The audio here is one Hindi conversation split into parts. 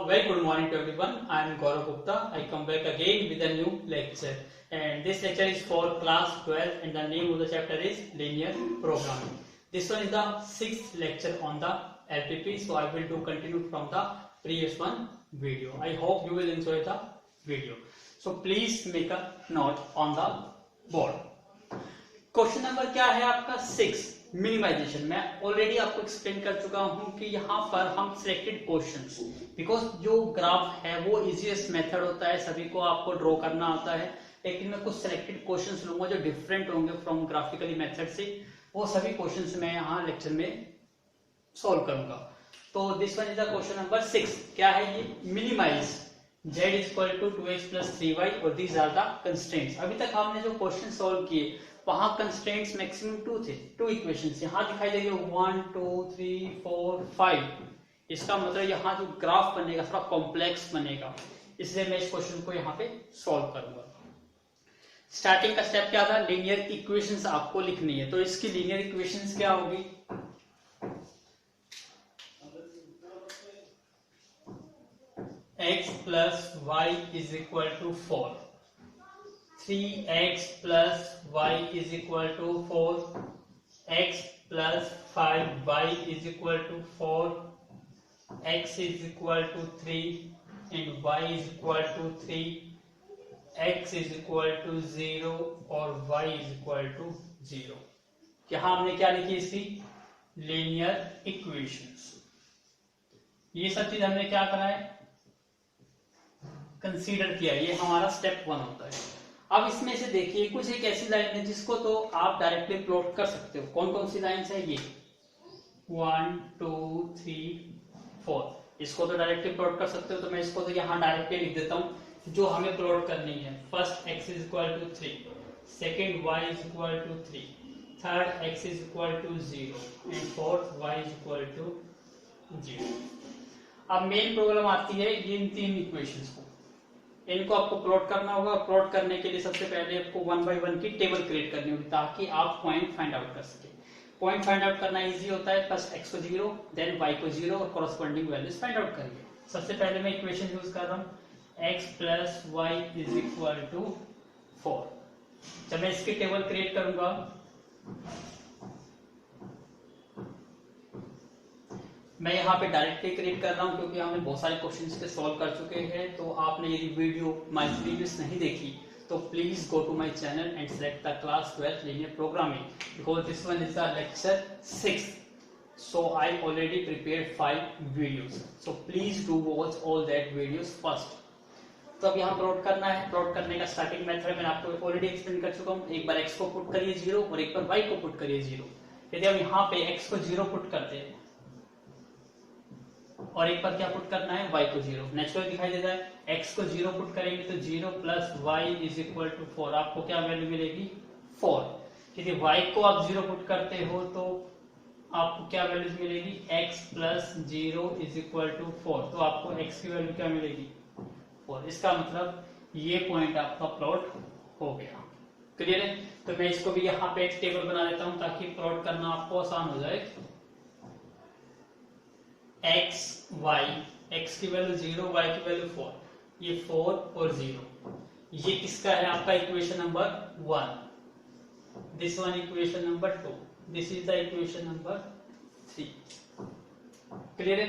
very good morning to everyone. I am Gaurav Gupta. I come back again with a new lecture, and this lecture is for class 12 and the name of the chapter is linear programming. This one is the sixth lecture on the LPP, so I will do continue from the previous one video. I hope you will enjoy the video. So please make a note on the board. Question number क्या है आपका 6, मिनिमाइजेशन। मैं ऑलरेडी आपको एक्सप्लेन कर चुका हूं कि यहाँ पर हम सिलेक्टेड क्वेश्चंस, बिकॉज जो ग्राफ है वो इजीएस्ट मेथड होता है, सभी को आपको ड्रॉ करना आता है, लेकिन मैं कुछ सिलेक्टेड क्वेश्चंस लूंगा जो डिफरेंट होंगे फ्रॉम ग्राफिकली मेथड से। वो सभी क्वेश्चंस मैं यहाँ लेक्चर में सॉल्व करूंगा। तो this one is the question number 6। क्या है ये? Minimise z is equal to 2x plus 3y और these are the constraints। अभी तक हमने जो क्वेश्चन सॉल्व किए वहां कंस्ट्रेंट्स मैक्सिमम 2 थे, 2 इक्वेशंस। यहाँ दिखाई देंगे 1 2 3 4 5। इसका मतलब यहाँ जो ग्राफ बनेगा थोड़ा कॉम्प्लेक्स बनेगा, इसलिए मैं इस क्वेश्चन को यहाँ पे सॉल्व करूंगा। स्टार्टिंग का स्टेप क्या था? लीनियर इक्वेशंस आपको लिखनी है। तो इसकी लीनियर इक्वेशंस क्या होगी? x plus y is equal to 4, 3x plus y is equal to 4, x plus 5y is equal to 4, x is equal to 3 and y is equal to 3, x is equal to 0 और y is equal to 0। यहाँ हमने क्या लिखी इसकी? Linear equations. ये सब चीज हमने क्या करा है? कंसीडर किया। ये हमारा स्टेप 1 होता है। अब इसमें से देखिए कुछ एक ऐसी लाइन है जिसको तो आप डायरेक्टली प्लॉट कर सकते हो। कौन कौन सी लाइंस है? ये 1 2 3 4। इसको तो डायरेक्टली प्लॉट कर सकते हो, तो मैं इसको तो यहाँ डायरेक्टली लिख देता हूँ जो हमें प्लॉट करनी है। First x is equal to 3, second y is equal to 3, third x is equal to 0 and fourth y is equal to 0। अब मेन प्रॉब्लम आती है ये इन तीन इक्वेशंस को, इनको आपको प्लॉट करना होगा। प्लॉट करने के लिए सबसे पहले आपको 1 by 1 की टेबल क्रिएट करनी होगी ताकि आप पॉइंट फाइंड आउट कर सके। पॉइंट फाइंड आउट करना इजी होता है। फर्स्ट x को 0, देन y को 0 और कॉरस्पॉन्डिंग वैल्यूज फाइंड आउट करिए। सबसे पहले मैं इक्वेशन यूज कर रहा हूँ x plus Y is equal to 4। जब मैं इसकी टेबल क्रिएट करूंगा मैं यहाँ पे डायरेक्टली क्रिएट कर रहा हूँ क्योंकि हमने बहुत सारे क्वेश्चंस के सॉल्व कर चुके हैं। तो आपने यदि वीडियो माय प्रीवियस नहीं देखी तो please go to my channel and select the class 12 linear programming because this one is the lecture 6। So I already prepared 5 videos, so please do watch all that videos first. तो अब यहाँ प्लॉट करना है। प्लॉट करने का स्टार्टिंग मेथड मैंने आपको ऑलरेडी एक्सप्लेन कर चुका हूँ। एक बार x को पुट करिए 0 और एक बार y को पुट करिए 0। यदि हम यहाँ पे x को 0 पुट करते हैं और एक बार क्या पुट करना है? y को 0। नेचुरल दिखाई देता है। x को 0 पुट करेंगे तो 0 plus Y is equal to 4। आपको क्या वैल्यू मिलेगी? 4। यदि y को आप 0 पुट करते हो तो आपको क्या वैल्यू मिलेगी? x plus 0 is equal to 4। तो आपको x की वैल्यू क्या मिलेगी? 4। इसका मतलब ये पॉइंट आपका प्लॉट हो गया। क्लियर है? तो मैं इसको भी यहाँ पे एक टेबल बना देता हूँ ताकि प्लॉट करना आपको आसान हो जाए। x y, x की वैल्यू 0, y की वैल्यू 4, ये 4 और 0। ये किसका है? आपका equation number 1। This one equation number 2, this is the equation number 3। Clear है?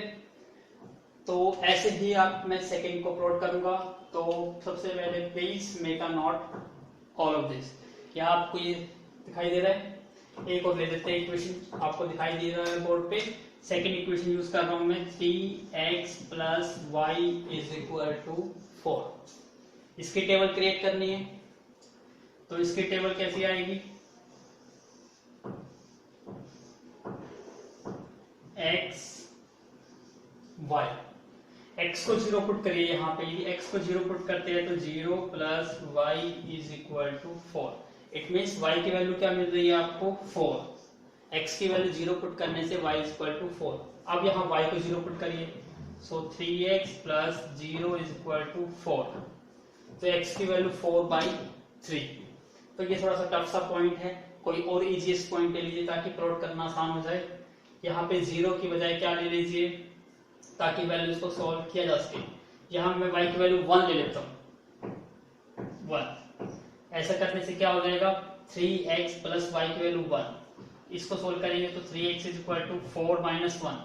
तो ऐसे ही आप मैं सेकंड को प्लॉट करूंगा। तो सबसे पहले please make a note all of this. क्या आपको ये दिखाई दे रहा है? एक और ले लेते हैं इक्वेशन, आपको दिखाई दे रहा है बोर्ड पे। सेकेंड इक्वेशन यूज कर रहा हूं मैं 3x plus Y is equal to 4। इसकी टेबल क्रिएट करनी है। तो इसकी टेबल कैसी आएगी? x y, x को 0 पुट करिए यहाँ पे। यदि x को 0 पुट करते हैं तो 0 plus Y is equal to 4। It means y की वैल्यू क्या मिल रही है आपको? 4। x की वैल्यू 0 पुट करने से y इज इक्वल टू 4। अब यहाँ y को 0 पुट करिए। So 3x plus 0 is equal to 4। तो x की वैल्यू 4/3। तो ये थोड़ा सा टफ सा पॉइंट है। कोई और इजीएस्ट पॉइंट ले लीजिए ताकि प्लॉट करना आसान हो जाए। यहाँ पे 0 की बजाय क्या ले लीजिए? ताकि वैल्यूज को सॉल्व किया जा सके। यहाँ मैं y की वैल्यू 1 ले लेता हूँ, 1। ऐसा करने से क्या हो जाएगा, 3x प्लस y की वैल्यू 1। इसको सोल्व करेंगे तो 3x is equal to 4 minus 1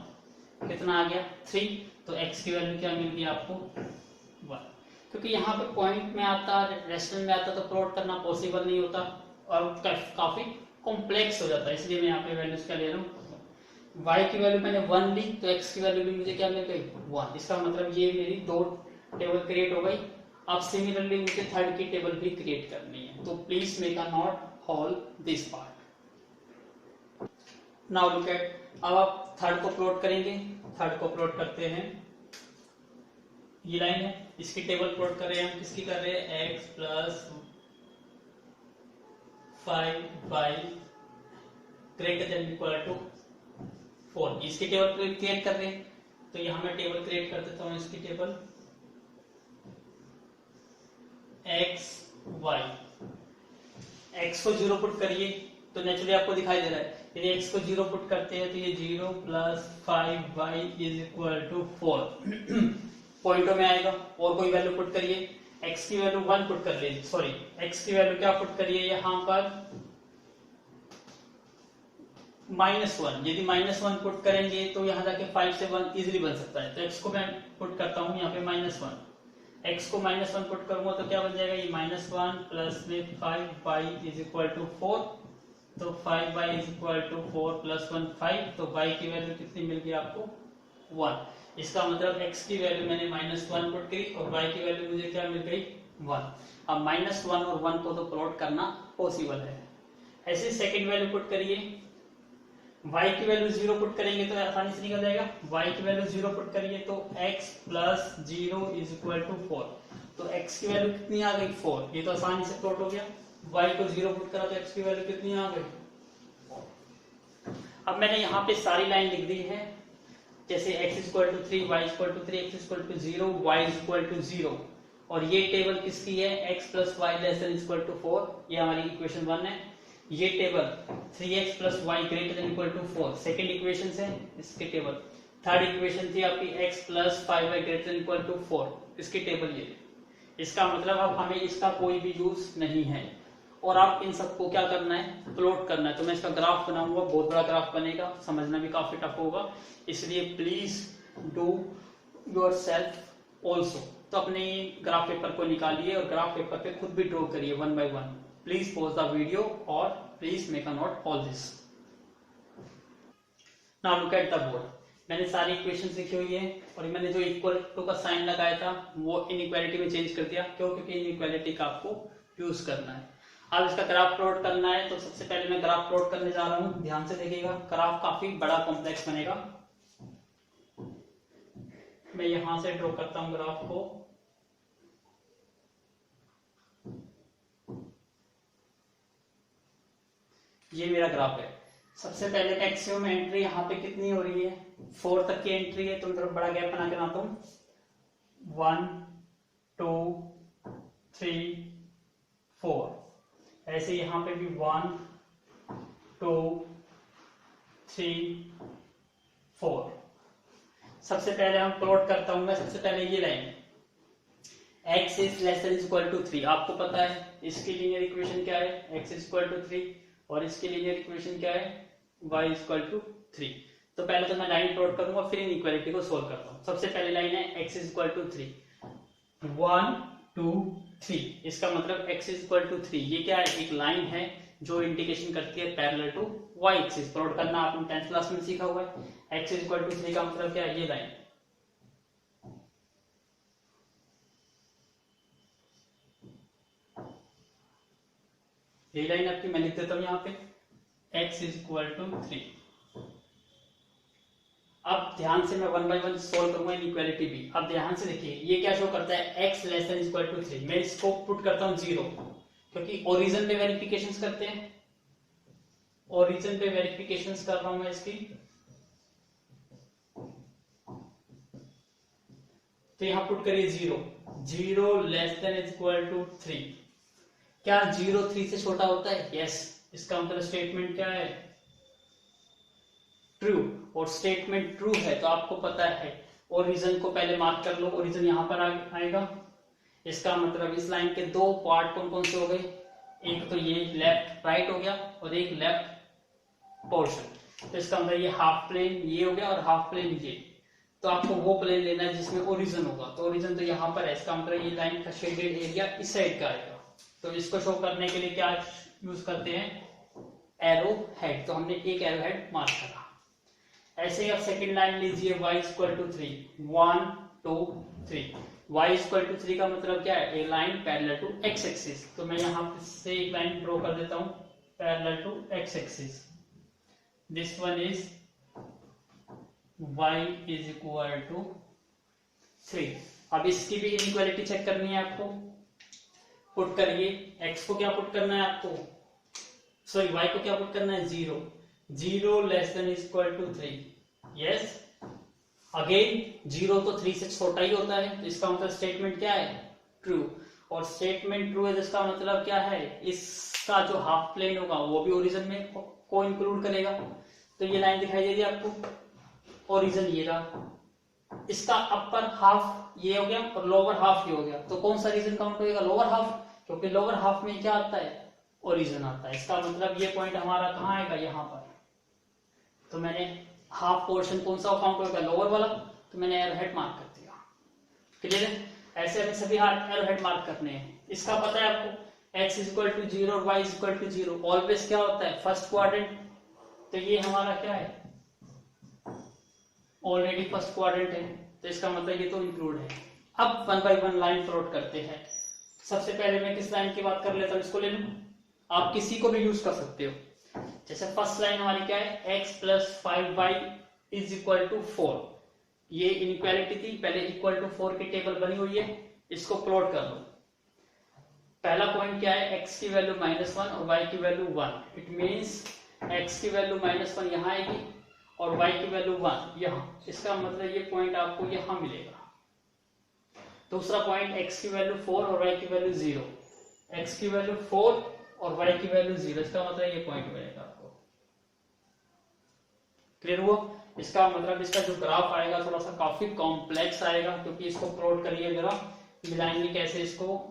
कितना आ गया, 3। तो x की वैल्यू क्या मिल गई आपको, 1। क्योंकि यहाँ पे पॉइंट में आता, रेशनल में आता तो प्लॉट करना पॉसिबल नहीं होता और काफी कॉम्प्लेक्स हो जाता है, इसलिए मैं यहाँ पे वैल्यूज क्या ले रहा हूँ, y की वैल्यू मैंने 1 ली तो x की वैल्यू भी मुझे क्या मिल गई, 1। इसका मतलब ये मेरी 2 टेबल क्रिएट हो गई। अब सिमिलरली मुझे थर्ड की टेबल भी क्रिएट करनी है, तो please make a note whole this part. Now look at, अब आप थर्ड को प्लॉट करेंगे। थर्ड को प्लॉट करते हैं, ये लाइन है, इसकी टेबल प्लॉट कर रहे हैं हम, किसकी कर रहे हैं, x plus 5y greater than equal to 4। इसकी टेबल क्रिएट कर रहे हैं, तो यहां मैं टेबल क्रिएट कर देता हूं, इसकी टेबल x y, x को 0 पुट करिए तो नेचुरली आपको दिखाई दे रहा है, यदि x को 0 पुट करते हैं तो ये 0 plus 5y is equal to 4 पॉइंटों में आएगा। और कोई वैल्यू पुट करिए, x की वैल्यू 1 पुट कर लीजिए, सॉरी x की वैल्यू क्या पुट करिए यहाँ पर, -1। यदि -1 पुट करेंगे तो यहाँ जाके 5 से 1 इजीली बन सकता है, तो x को मैं पुट करता हूँ यहाँ पे -1। x को -1 पुट करूंगा तो क्या बन जाएगा, ये -1 प्लस में 5y इज इक्वल टू 4। तो 5y is equal to 4 plus 1 5। तो y की वैल्यू कितनी मिल गई आपको, 1। इसका मतलब x की वैल्यू मैंने -1 पुट की और y की वैल्यू मुझे क्या मिल गई, 1। अब -1 और 1 को तो प्लॉट करना पॉसिबल है। ऐसे सेकंड वैल्यू पुट करिए, y की वैल्यू 0 पुट करेंगे तो आसानी से निकल जाएगा, y की वैल्यू 0 पुट करिए तो x plus 0 is equal to 4। तो x की वैल्यू कितनी आ गई, 4। ये तो आसानी से प्लॉट हो गया। y को 0 पुट करा तो x की वैल्यू कितनी आ गई, 4। अब मैंने यहाँ पे सारी लाइन लिख दी है, जैसे x is equal to 3, y is equal to 3, x is equal to 0, y is equal to 0। और ये टेबल किसकी है, x plus y less than equal to 4, ये हमारी इक्वेशन 1 है। ये table 3x plus y greater than equal to 4 second equation है इसके टेबल। थर्ड इक्वेशन थी आपकी x plus 5y greater than equal to 4, इसकी टेबल ये। इसका मतलब अब हमें इसका कोई भी यूज नहीं है और आप इन सबको क्या करना है, प्लॉट करना है। तो मैं इसका ग्राफ बनाऊंगा, बहुत बड़ा ग्राफ बनेगा, समझना भी काफी टफ होगा, इसलिए please do your self also. तो अपने ग्राफ पेपर को निकालिए और ग्राफ पेपर पे खुद भी ड्रॉ करिए 1 by 1। Please pause the video or please make a note all this. Now look at the board. मैंने सारी इक्वेशंस लिखी हुई है और मैंने जो इक्वल टू का साइन लगाया था वो इनइक्वालिटी में चेंज कर दिया। क्यों? क्योंकि इनइक्वालिटी का आपको यूज करना है। अब इसका ग्राफ प्लॉट करना है, तो सबसे पहले मैं ग्राफ प्लॉट करने जा रहा हूँ। ध्यान से देखिएगा, ग्राफ काफी बड़ा कॉम्प्लेक्स बनेगा। मैं यहां से ड्रॉ करता हूँ ग्राफ को। ये मेरा ग्राफ है। सबसे पहले मैक्सिमम एंट्री यहाँ पे कितनी हो रही है, 4 तक की एंट्री है, तो मैं थोड़ा बड़ा गैप बना के बनाता हूँ। 1 2 3 4। ऐसे यहाँ पे भी 1 2 3 4। सबसे पहले हम प्लॉट करता हूं मैं। सबसे पहले ये line x is less than equal to 3, आपको पता है इसकी लीनियर इक्वेशन क्या है, x इज इक्वल टू 3, और इसकी लीनियर इक्वेशन क्या है, y इज इक्वल टू 3। तो पहले तो मैं लाइन प्लॉट करूंगा, फिर इनइक्वालिटी को सोल्व करता हूं। सबसे पहले लाइन है x इज इक्वल टू 3, 1 2 3। इसका मतलब x इज इक्वल टू 3। ये क्या है, एक लाइन है जो इंडिकेशन करती है parallel to y axis. Plot करना आपने 10th क्लास में सीखा हुआ है। x इज इक्वल टू 3 का मतलब क्या है, ये लाइन। ये लाइन आपकी मैं लिख देता हूं यहाँ पे, x इज इक्वल टू 3। अब ध्यान से मैं 1 by 1 सोल्व करूंगा इनइक्वालिटी भी। अब ध्यान से देखिए, ये क्या शो करता है, x less than equal to 3। मैं इसको पुट करता हूं 0, क्योंकि ओरिजिन पे वेरिफिकेशंस करते हैं। ओरिजिन पे वेरिफिकेशंस कर रहा हूं मैं इसकी। तो यहां पुट करिए 0, 0 लेस देन इक्वल टू 3। क्या 0 3 से छोटा होता है? यस। इसका मतलब स्टेटमेंट क्या है, ट्रू। और स्टेटमेंट ट्रू है तो आपको पता है ओरिजिन को पहले मार्क कर लो, ओरिजिन यहाँ पर आएगा। इसका मतलब इस लाइन के दो पार्ट कौन कौन से हो गए, एक तो ये लेफ्ट राइट हो गया और एक लेफ्ट पोर्शन। तो इसका मतलब ये हाफ प्लेन ये हो गया और हाफ प्लेन ये। तो आपको वो प्लेन लेना है जिसमें ओरिजिन होगा, तो ओरिजिन तो यहाँ पर है। इसका मतलब ये लाइन का शेडेड एरिया इस साइड का आएगा। तो इसको शो करने के लिए क्या यूज करते हैं, एरो हेड। तो हमने एक एरो हेड मार्क करा। ऐसे ही आप सेकेंड लाइन लीजिए, y equal to 3, 1 2 3। y equal to 3 का मतलब क्या है, a line parallel to x axis. तो मैं यहाँ से एक लाइन ड्रॉ कर देता हूँ parallel to x axis. This one is y is equal to 3। अब इसकी भी इनइक्वालिटी चेक करनी है आपको। पुट करिए, x को क्या पुट करना है आपको, सॉरी y को क्या पुट करना है, 0, 0 less than equal to 3। Yes, again 0 तो 3 से छोटा ही होता है। तो इसका मतलब स्टेटमेंट क्या है, ट्रू। और स्टेटमेंट ट्रू है जिसका मतलब क्या है, इसका जो हाफ प्लेन होगा वो भी ओरिजिन में को इंक्लूड करेगा। तो ये लाइन दिखाई दे रही है आपको, ओरिजिन ये रहा, इसका अपर हाफ ये हो गया और लोअर हाफ ये हो गया। तो कौन सा रीजन काउंट होगा, लोअर हाफ, क्योंकि लोअर हाफ में क्या आता है, ओरिजिन आता है। इसका मतलब ये पॉइंट हमारा कहाँ आएगा, यहाँ पर। तो मैंने हाफ पोर्शन कौन सा काउंट होगा, लोअर वाला, तो मैंने एरो हेड मार्क कर दिया। क्लियर है, ऐसे हमें सभी एरो हेड मार्क करने हैं। इसका पता है आपको, x इज इक्वल टू 0 और y is equal to 0 always क्या होता है, फर्स्ट क्वाड्रेंट। तो ये हमारा क्या है, ऑलरेडी फर्स्ट क्वाड्रेंट है, तो इसका मतलब ये तो इंक्लूड है। अब 1 बाय 1 लाइन प्लॉट करते हैं। सबसे पहले मैं किस लाइन की बात कर लेता हूँ, इसको ले लूं, आप किसी को भी यूज कर सकते हो। जैसे फर्स्ट लाइन हमारी क्या है, x plus 5y is equal to 4। ये इनइक्वालिटी थी, पहले इक्वल टू 4 की टेबल बनी हुई है, इसको प्लॉट कर लो। पहला पॉइंट क्या है, x की वैल्यू -1 और y की वैल्यू 1। इट मींस x की वैल्यू -1 यहाँ आएगी और y की वैल्यू 1 यहाँ। इसका मतलब ये पॉइंट आपको यहाँ मिलेगा। दूसरा पॉइंट, x की वैल्यू 4 और y की वैल्यू 0। x की वैल्यू 4 और y की वैल्यू 0, इसका मतलब ये पॉइंट मिलेगा आपको। क्लियर हुआ। इसका मतलब इसका जो ग्राफ आएगा थोड़ा सा काफी कॉम्प्लेक्स आएगा, क्योंकि इसको प्लॉट करिए जरा, मिलाएंगे कैसे इसको।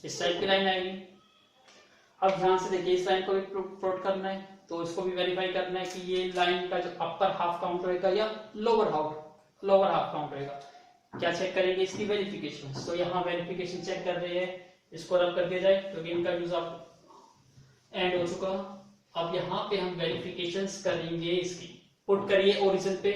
इस टाइप की लाइन आएगी। अब ध्यान से देखिए, इस लाइन को भी प्लॉट करना है, तो इसको भी वेरीफाई करना है कि ये लाइन का जो अपर हाफ काउंट होगा या लोअर हाफ काउंट होगा। क्या चेक करेंगे, इसकी वेरिफिकेशन। तो यहाँ वेरिफिकेशन चेक कर रहे हैं, इसको रब कर दिया जाए क्योंकि इनका यूज अब एंड हो चुका। अब यहाँ पे हम वेरिफिकेशन करेंगे इसकी। पुट करिए ओरिजिन पे,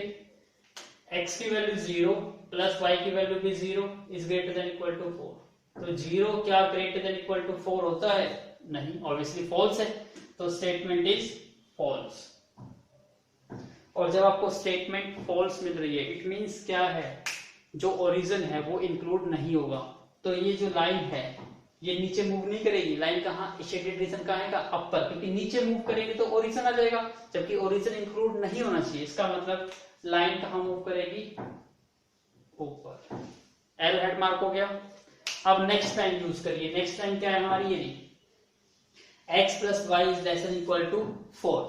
x की वैल्यू 0 प्लस y की वैल्यू भी 0 is greater than equal to 4। तो 0 क्या ग्रेटर देन इक्वल टू 4 होता है, नहीं, ऑब्वियसली फॉल्स है। तो स्टेटमेंट इज फॉल्स। और जब आपको स्टेटमेंट फॉल्स मिल रही है, इट मींस क्या है, जो ओरिजिन है वो इंक्लूड नहीं होगा। तो ये जो लाइन है ये नीचे मूव नहीं करेगी। लाइन कहाँ, शेडेड रीजन कहाँ है, अपर, क्योंकि नीचे मूव करेगी तो ओरिजिन आ जाएगा, जबकि ओरिजिन इंक्लूड नहीं होना चाहिए। इसका मतलब लाइन कहाँ मूव करेगी, ऊपर। एरो हेड मार्क हो गया। अब नेक्स्ट लाइन यूज करिए। नेक्स्ट लाइन क्या है हमारी, ये x plus Y is less than equal to 4।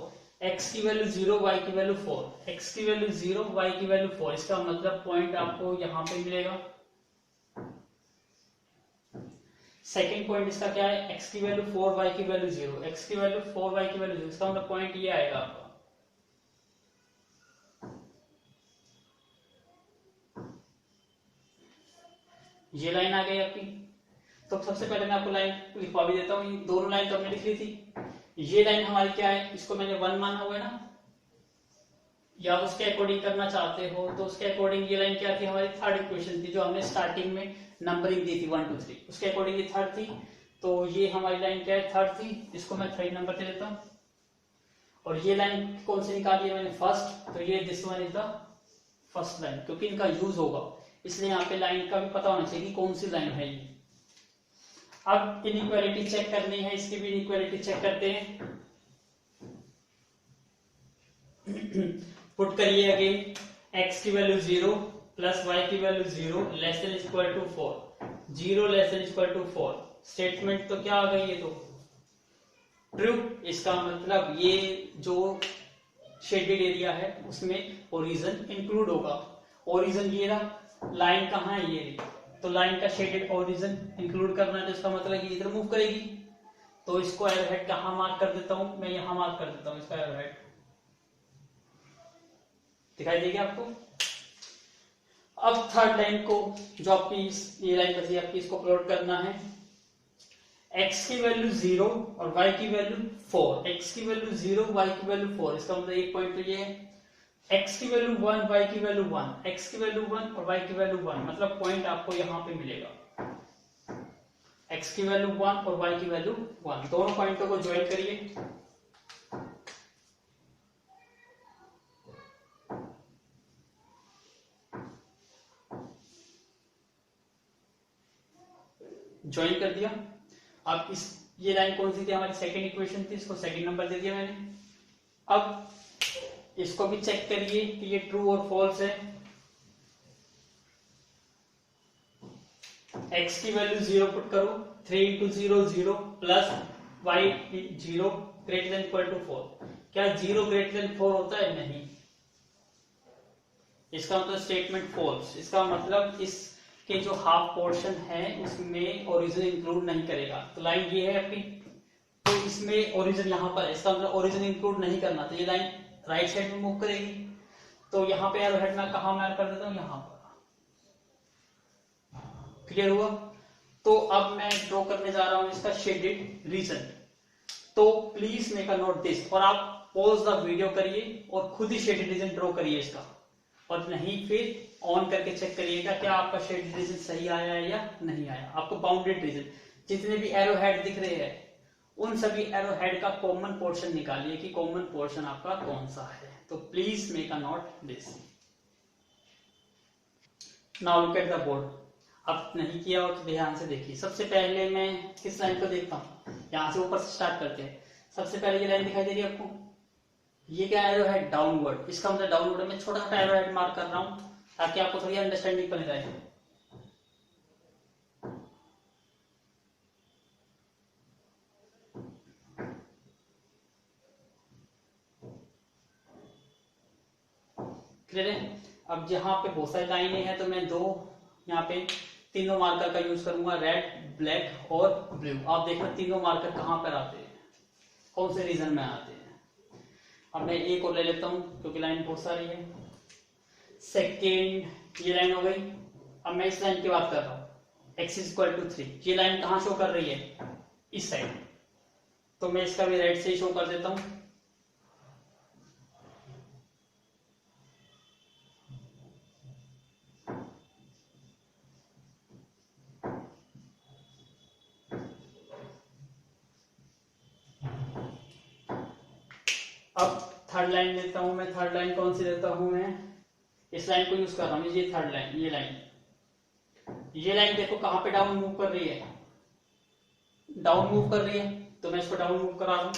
x की वैल्यू 0, y की वैल्यू 4। x की वैल्यू 0, y की वैल्यू 4। इसका मतलब पॉइंट आपको यहां पे मिलेगा। सेकंड पॉइंट इसका क्या है, x की वैल्यू 4, y की वैल्यू 0। x की वैल्यू 4, y की वैल्यू 0, इसका मतलब पॉइंट ये आएगा आपका। ये लाइन आ गई आपकी। तो सबसे पहले मैं आपको लाइन लिखवा भी देता हूँ। दोनों लाइन तो हमने लिख ली थी। ये लाइन हमारी क्या है, इसको मैंने 1 माना हुआ है ना, या उसके अकॉर्डिंग करना चाहते हो तो उसके अकॉर्डिंग ये लाइन क्या थी, हमारी थर्ड इक्वेशन थी जो हमने स्टार्टिंग में नंबरिंग दी थी 1 2 3, उसके अकॉर्डिंग ये थर्ड थी। तो ये हमारी लाइन क्या है, थर्ड थी, इसको मैं 3 नंबर दे देता हूँ। और ये लाइन कौन सी निकाली है मैंने, फर्स्ट। तो ये this one is the first line, क्योंकि इनका यूज होगा इसलिए यहाँ पे लाइन का भी पता होना चाहिए कि कौन सी लाइन है ये। अब इनइक्वालिटी चेक करनी है, इसकी भी इनइक्वालिटी चेक करते हैं। पुट करिए अगेन, x की वैल्यू 0 प्लस y की value 0 less than equal to 4। 0 less than equal to 4। Statement तो क्या आ गई, ये तो ट्रू। इसका मतलब ये जो शेडेड एरिया है उसमें ओरिजिन इंक्लूड होगा। ओरिजिन ये रहा, लाइन कहाँ है, ये रही, तो लाइन का शेडेड ओरिजिन इंक्लूड करना है, तो इसका मतलब ये इधर मूव करेगी। तो इसको एरोहेड कहाँ मार्क कर देता हूं मैं, यहां मार्क कर देता हूं, इसका एरोहेड दिखाई देगी आपको। अब थर्ड लाइन को, जो आपकी ये लाइन बची आपकी, इसको प्लॉट करना है। x की वैल्यू 0 और y की वैल्यू 4। x की वैल्यू 0, y की वैल्यू 4, इसका मतलब एक पॉइंट तो ये है। x की वैल्यू 1, y की वैल्यू 1, x की वैल्यू 1 और y की वैल्यू 1, मतलब पॉइंट आपको यहां पे मिलेगा। x की वैल्यू 1 और y की वैल्यू 1, दोनों पॉइंटों को ज्वाइन करिए। ज्वाइन कर दिया। अब इस, ये लाइन कौन सी थी, हमारी सेकंड इक्वेशन थी, इसको सेकंड नंबर दे दिया मैंने। अब इसको भी चेक करिए कि ये ट्रू और फॉल्स है। x की वैल्यू 0 पुट करो, 3 into 0 0 plus y 0 greater than equal to 4। क्या 0 ग्रेटर देन 4 होता है? नहीं। इसका मतलब स्टेटमेंट फॉल्स। इसका मतलब इसके जो हाफ पोर्शन है उसमें ओरिजिन इंक्लूड नहीं करेगा। तो लाइन ये है आपकी, तो इसमें ओरिजिन यहाँ पर है, इसका मतलब ओरिजिन इंक्लूड नहीं करना, तो ये लाइन राइट साइड में मूव करेगी। तो यहाँ पे एरोहेड मैं कहाँ मार्क कर देता हूँ, यहाँ पर। क्लियर हुआ? तो अब मैं ड्रॉ करने जा रहा हूँ इसका शेडेड रीजन। तो please make a note this, और आप पॉज द वीडियो करिए और खुद ही शेडेड रीजन ड्रॉ करिए इसका, और नहीं फिर ऑन करके चेक करिएगा क्या आपका शेडेड रीजन सही आया है या नहीं आया। आपको बाउंडेड रीजन, जितने भी एरो हेड दिख रहे हैं उन सभी एरो हेड का कॉमन पोर्शन निकालिए कि कॉमन पोर्शन आपका कौन सा है। तो please make a note this. Now look at the board. अब नहीं किया हो तो ध्यान से देखिए। सबसे पहले मैं किस लाइन को देखता हूँ, यहां से ऊपर से स्टार्ट करते हैं। सबसे पहले ये लाइन दिखाई दे रही है आपको, ये क्या एरो है, डाउनवर्ड। इसका मतलब डाउनवर्ड में छोटा छोटा एरो हेड मार्क कर रहा हूं ताकि आपको थोड़ी अंडरस्टैंडिंग बन जाए। क्लियर है? अब जहां पे बहुत सारी लाइनें हैं तो मैं दो यहाँ पे तीनों मार्कर का यूज करूंगा, रेड, ब्लैक और ब्लू। आप देखना तीनों मार्कर कहां पर आते हैं, कौन से रीजन में आते हैं। अब मैं एक और ले लेता हूं क्योंकि लाइन बहुत सारी है। सेकेंड ये लाइन हो गई। अब मैं इस लाइन की बात कर रहा हूं, x इज इक्वल टू 3। ये लाइन कहां शो कर रही है, इस साइड, तो मैं इसका भी राइट से ही शो कर देता हूं। अब थर्ड लाइन लेता हूं मैं। थर्ड लाइन कौन सी लेता हूं मैं, इस लाइन को यूज कर रहा हूं। ये थर्ड लाइन, ये लाइन देखो कहां पे डाउन मूव कर रही है, डाउन मूव कर रही है, तो मैं इसको डाउन मूव करा रहा हूं।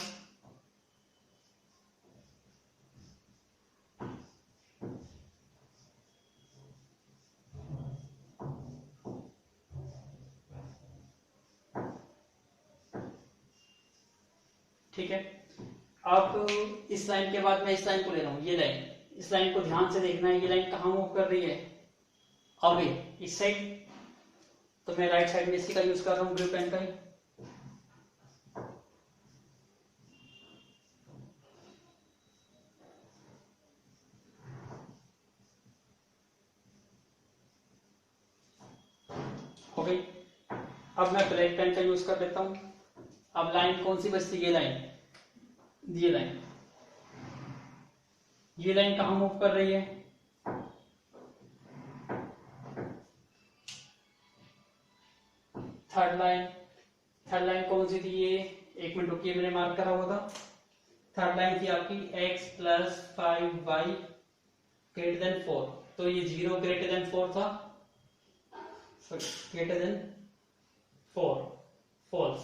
ठीक है। अब इस लाइन के बाद मैं इस लाइन को ले रहा हूं, ये लाइन। इस लाइन को ध्यान से देखना है, ये लाइन कहां मूव कर रही है, अवे, इस साइड। तो मैं राइट साइड में इसी का यूज कर रहा हूं, ब्लू पेन का ही। हो गई। अब मैं ब्लैक पेन का यूज कर लेता हूं। अब लाइन कौन सी बचती है, ये लाइन कहां मूव कर रही है, थर्ड लाइन कौन सी थी, ये एक मिनट रुकिए, मैंने मार्क करा हुआ था। थर्ड लाइन थी आपकी x plus 5y greater then 4। तो ये 0 ग्रेटर देन 4 था, ग्रेटर देन 4, फॉल्स।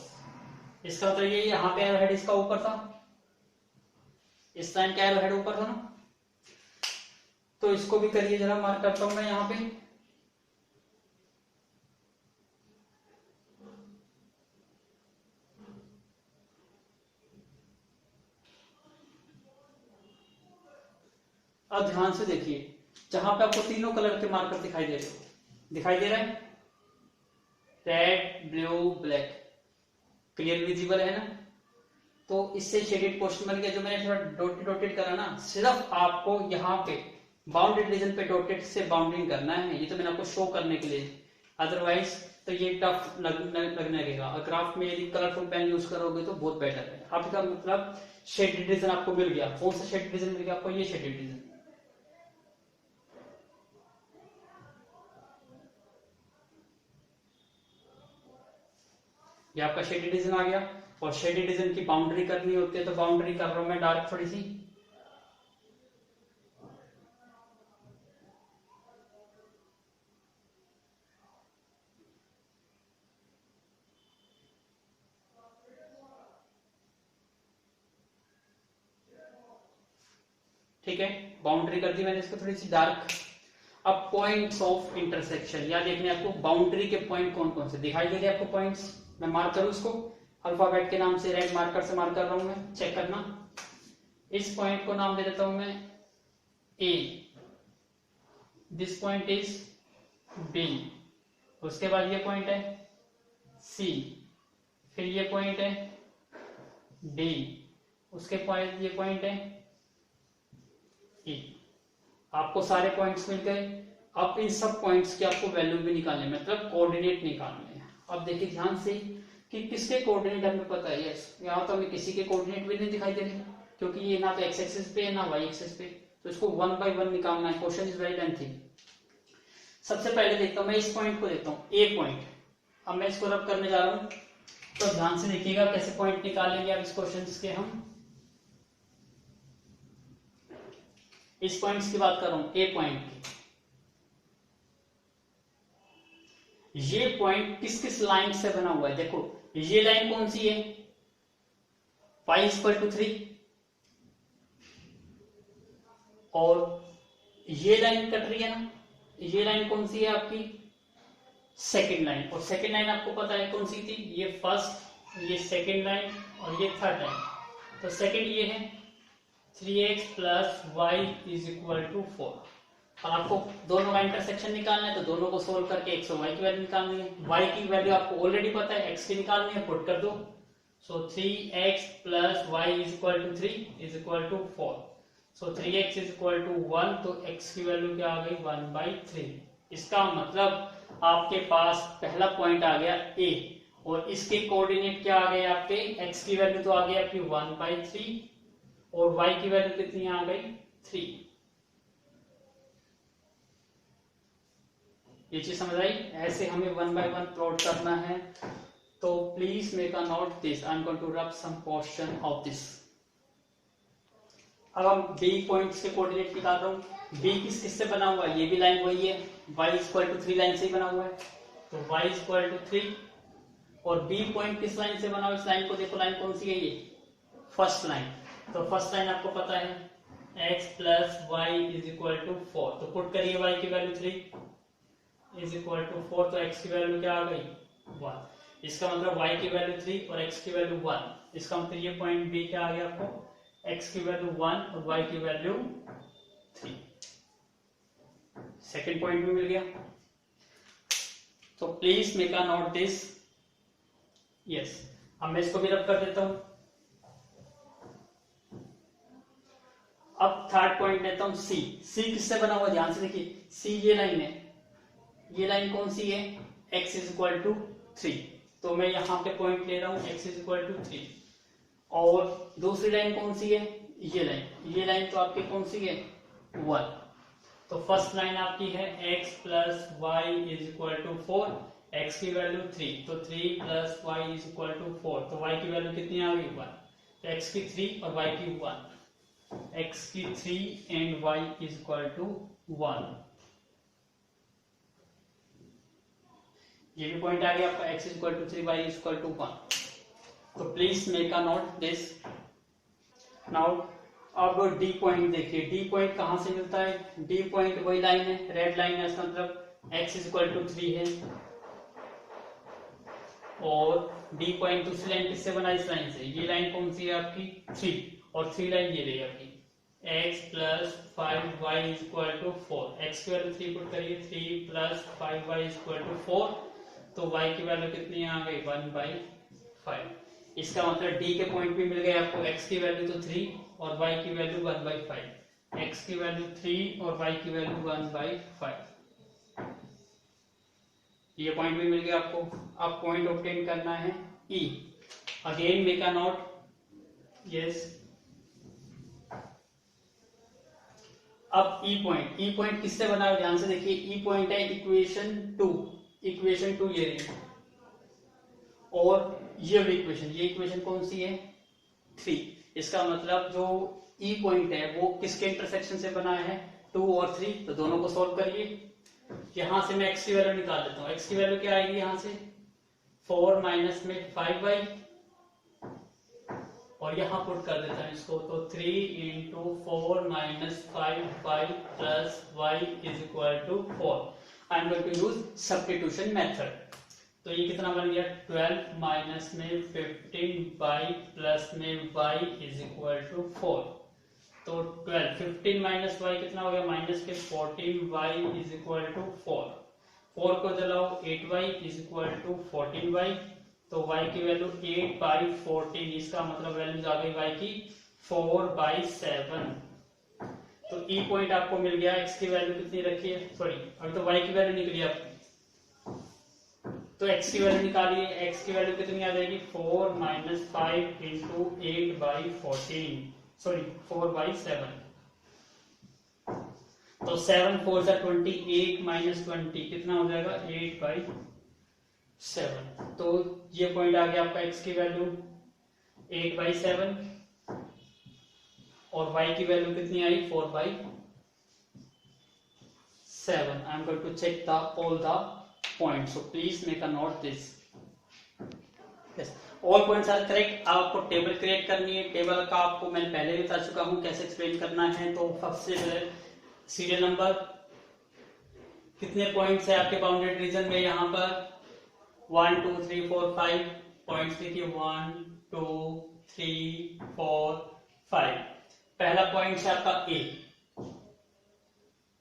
इसका मतलब ये यहाँ पे एरो हेड इसका ऊपर था, इस लाइन का एरो हेड ऊपर था ना, तो इसको भी करिए जरा, मार्क करता हूं मैं यहाँ पे। अब ध्यान से देखिए, जहां पे आपको तीनों कलर के मार्कर दिखाई दे रहे हो, दिखाई दे रहा है red blue black, clear visible है ना। तो इससे शेडेड पोर्शन बन गया। जो मैंने थोड़ा डॉटेड डॉटेड करा ना, सिर्फ आपको यहाँ पे बाउंडेड रीजन पे डॉटेड से बाउंड्रिंग करना है। ये तो मैंने आपको शो करने के लिए, अदरवाइज तो ये टफ लगने लगेगा। अगर आप में यदि कलरफुल पेन यूज करोगे तो बहुत बेटर है। आपका मतलब शेडेड रीजन आपको मिल गया। कौन सा शेडेड रीजन मिल गया आपको? ये शेडेड रीजन। ये आपका शेडेड रीजन आ गया। और शेडेड रीजन की बाउंड्री करनी होती है, तो बाउंड्री कर रहा हूं मैं डार्क थोड़ी सी। ठीक है, बाउंड्री कर दी मैंने इसको थोड़ी सी डार्क। अब पॉइंट्स ऑफ इंटरसेक्शन, या देखने आपको बाउंड्री के पॉइंट कौन कौन से दिखाई दे रहे हैं आपको पॉइंट्स। मैं मार्क करूं इसको अल्फाबेट के नाम से, रेड मार्कर से मार्क कर रहा हूं मैं, चेक करना। इस पॉइंट को नाम दे देता हूं मैं ए, दिस पॉइंट इज बी, उसके बाद ये पॉइंट है सी, फिर ये पॉइंट है डी, उसके पॉइंट ये पॉइंट है ई। आपको सारे पॉइंट्स मिल गए। अब इन सब पॉइंट्स की आपको वैल्यू भी निकालनी, मतलब कोऑर्डिनेट निकालने हैं। अब देखिए ध्यान से कि किसके कोऑर्डिनेट हमें पता है। यस, यहाँ तो हमें किसी के कोऑर्डिनेट भी नहीं दिखाई दे रहे, क्योंकि ये ना तो एक्स एक्सिस पे है ना वाई एक्सिस पे। तो इसको 1 बाय 1 निकालना है। Question is very lengthy. सबसे पहले देखता हूं मैं इस पॉइंट को देखता हूं, ए पॉइंट। अब मैं इसको रब करने जा रहा हूं, तो ध्यान से देखिएगा कैसे पॉइंट निकालेंगे अब इस क्वेश्चन के। हम इस पॉइंट्स की बात कर रहा हूं, ए पॉइंट की। ये पॉइंट किस किस लाइन से बना हुआ है? देखो ये लाइन कौन सी है? y = 3, और ये लाइन कट रही है ना, ये लाइन कौन सी है आपकी? Second line. और सेकेंड लाइन आपको पता है कौन सी थी? ये फर्स्ट, ये सेकेंड लाइन और ये थर्ड लाइन। तो सेकेंड ये है 3x + y = 4। और आपको दोनों का इंटरसेक्शन निकालना है, तो दोनों को सोल्व करके x और y की वैल्यू निकालनी है। y की वैल्यू आपको ऑलरेडी पता है, x की निकालनी है, पुट कर दो। सो 3x + y = 3 = 4। सो 3x = 1, तो x की वैल्यू क्या आ गई? 1/3। इसका मतलब आपके पास पहला पॉइंट आ गया a, और इसके कोऑर्डिनेट क्या आ गए आपके? x की वैल्यू तो आ गई आपकी 1/3, और y की वैल्यू कितनी आ गई? 3। ये चीज समझ आई? ऐसे हमें 1 बाय 1 प्लॉट करना है। तो please make a note this. I am going to rub some portion of this. अब हम बी पॉइंट्स के कोऑर्डिनेट निकाल रहा हूं। बी किस किस से बना हुआ है? ये भी लाइन वही है, y = 3 लाइन से ही बना हुआ है। तो y = 3, और बी पॉइंट किस लाइन से बना हुआ है? इस लाइन को देखो, लाइन कौन सी है? ये फर्स्ट लाइन। तो फर्स्ट लाइन आपको पता है x + y = 4। तो पुट करिए y की वैल्यू 3 = 4, तो x की वैल्यू क्या आ गई? 1। इसका मतलब y की वैल्यू 3 और x की वैल्यू 1। इसका मतलब ये पॉइंट B क्या आ गया आपको? x की वैल्यू 1 और y की वैल्यू 3। सेकेंड पॉइंट भी मिल गया। तो please make a note this. Yes, अब मैं इसको भी रब कर देता हूं। अब थर्ड पॉइंट लेता हूं C। C किससे बना हुआ? ध्यान से देखिए, C ये लाइन है। ये लाइन कौन सी है? x = 3। तो मैं यहां पे पॉइंट ले रहा हूं x = 3। और दूसरी लाइन कौन सी है? ये लाइन। ये लाइन तो आपकी कौन सी है? 1। तो फर्स्ट लाइन आपकी है x + y = 4, x की वैल्यू 3, तो 3 + y = 4, तो y की वैल्यू कितनी आ गई? 1। तो x की 3 और y की 1, x की 3 एंड y = 1। ये भी पॉइंट आ गया आपका, x = 3, y = 1। तो please make a note this. Now अब डी पॉइंट देखिए। डी पॉइंट कहां से मिलता है? डी पॉइंट वही लाइन है, रेड लाइन है, इसका मतलब x = 3 है। और डी पॉइंट दूसरी लाइन किससे बना? इस लाइन से। ये लाइन कौन सी है आपकी? 3, और 3 लाइन ये रही आपकी x plus 5y is equal to 4। x की वैल्यू 3 पुट करिए, 3 plus 5y is equal to 4। तो y की वैल्यू कितनी आ गई 1/5। इसका मतलब d के पॉइंट भी मिल गए आपको। x की वैल्यू तो 3 और y की वैल्यू 1/5। x की वैल्यू 3 और y की वैल्यू 1/5। ये पॉइंट भी मिल गया आपको। अब पॉइंट ऑब्टेन करना है E। Again make a note. Yes, अब E पॉइंट किससे बना है ध्यान से देखिए। E पॉइंट है इक्वेशन 2 ये रही, और ये इक्वेशन कौन सी है 3। इसका मतलब जो E पॉइंट है वो किसके इंटरसेक्शन से बना है 2 और 3। तो दोनों को सॉल्व करिए। यहां से मैं x की वैल्यू निकाल देता हूं। x की वैल्यू क्या आएगी यहां से 4 माइनस में 5y, और यहां पुट कर देता हूं इसको। तो 3 into 4 minus 5y plus y is equal to 4। I am going to use substitution method. तो ये कितना बन गया 12 माइनस में 15y प्लस में y इज इक्वल टू 4। तो 15 माइनस y कितना हो गया माइनस के 14y इज इक्वल टू 4। 4 को जलाओ 8y is equal to 14y। तो y की वैल्यू 8/14। इसका मतलब वैल्यूज आ गई y की 4/7। तो E पॉइंट आपको मिल गया। x की वैल्यू कितनी रखी है, सॉरी अभी तो y की वैल्यू निकली आपकी, तो x की वैल्यू निकालिए। x की वैल्यू कितनी आ जाएगी 4 माइनस 5 इंटू 8/14, सॉरी 4/7। तो 7 4 से 28 माइनस 20 कितना हो जाएगा 8/7। तो ये पॉइंट आ गया आपका। x की वैल्यू 8/7 और y की वैल्यू कितनी आई 4/7। I am going to check the all the points, so please make a note this. All points are correct. आपको टेबल क्रिएट करनी है। टेबल का आपको मैं पहले भी बता चुका हूं कैसे एक्सप्लेन करना है। तो सबसे पहले सीरियल नंबर कितने पॉइंट्स है आपके बाउंडेड रीजन में, यहाँ पर 1 2 3 4 5 पॉइंट्स लिखिए। 1 2 3 4 5। पहला पॉइंट है आपका ए।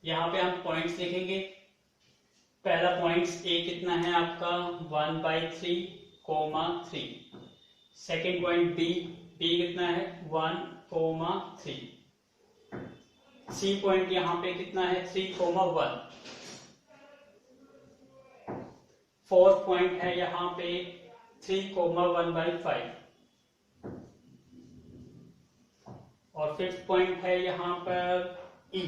यहाँ पे हम पॉइंट्स लिखेंगे। पहला पॉइंट्स ए कितना है आपका 1/3, 3। सेकेंड पॉइंट बी कितना है 1, 3। सी पॉइंट यहाँ पे कितना है 3, 1। फोर्थ पॉइंट है यहाँ पे 3, 1/5। और फिफ्थ पॉइंट है यहाँ पर ई।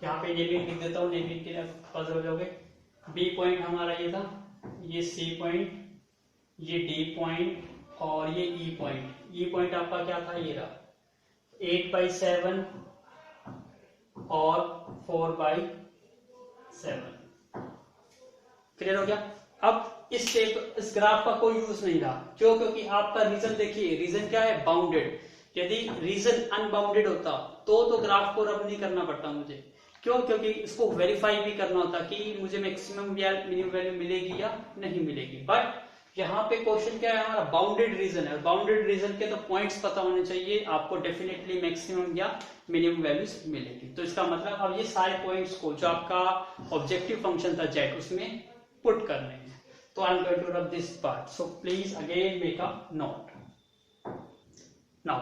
यहाँ पे नेमिंग लिख देता हूँ, नेमिंग के लिए पजल हो जाओगे। बी पॉइंट हमारा ये था, ये सी पॉइंट, ये डी पॉइंट और ये ई पॉइंट। ई पॉइंट आपका क्या था ये रहा 8/7 और 4/7। क्लियर हो गया। अब इस ग्राफ का कोई यूज नहीं रहा। क्यों? क्योंकि आपका रीजन देखिए, रीजन क्या है बाउंडेड। यदि रीजन अनबाउंडेड होता तो ग्राफ को रब नहीं करना पड़ता मुझे। क्यों? क्योंकि इसको वेरीफाई भी करना होता कि मुझे मैक्सिमम या मिनिमम वैल्यू मिलेगी या नहीं मिलेगी। बट यहाँ पे क्वेश्चन क्या है हमारा बाउंडेड रीजन है, और बाउंडेड रीजन के तो पॉइंट्स पता होने चाहिए आपको, डेफिनेटली मैक्सिमम या मिनिमम वैल्यूज मिलेगी। तो इसका मतलब अब ये सारे पॉइंट्स को जो आपका ऑब्जेक्टिव फंक्शन था जेड उसमें पुट करने हैं। तो I am going to rub this part, so please again make a note. Now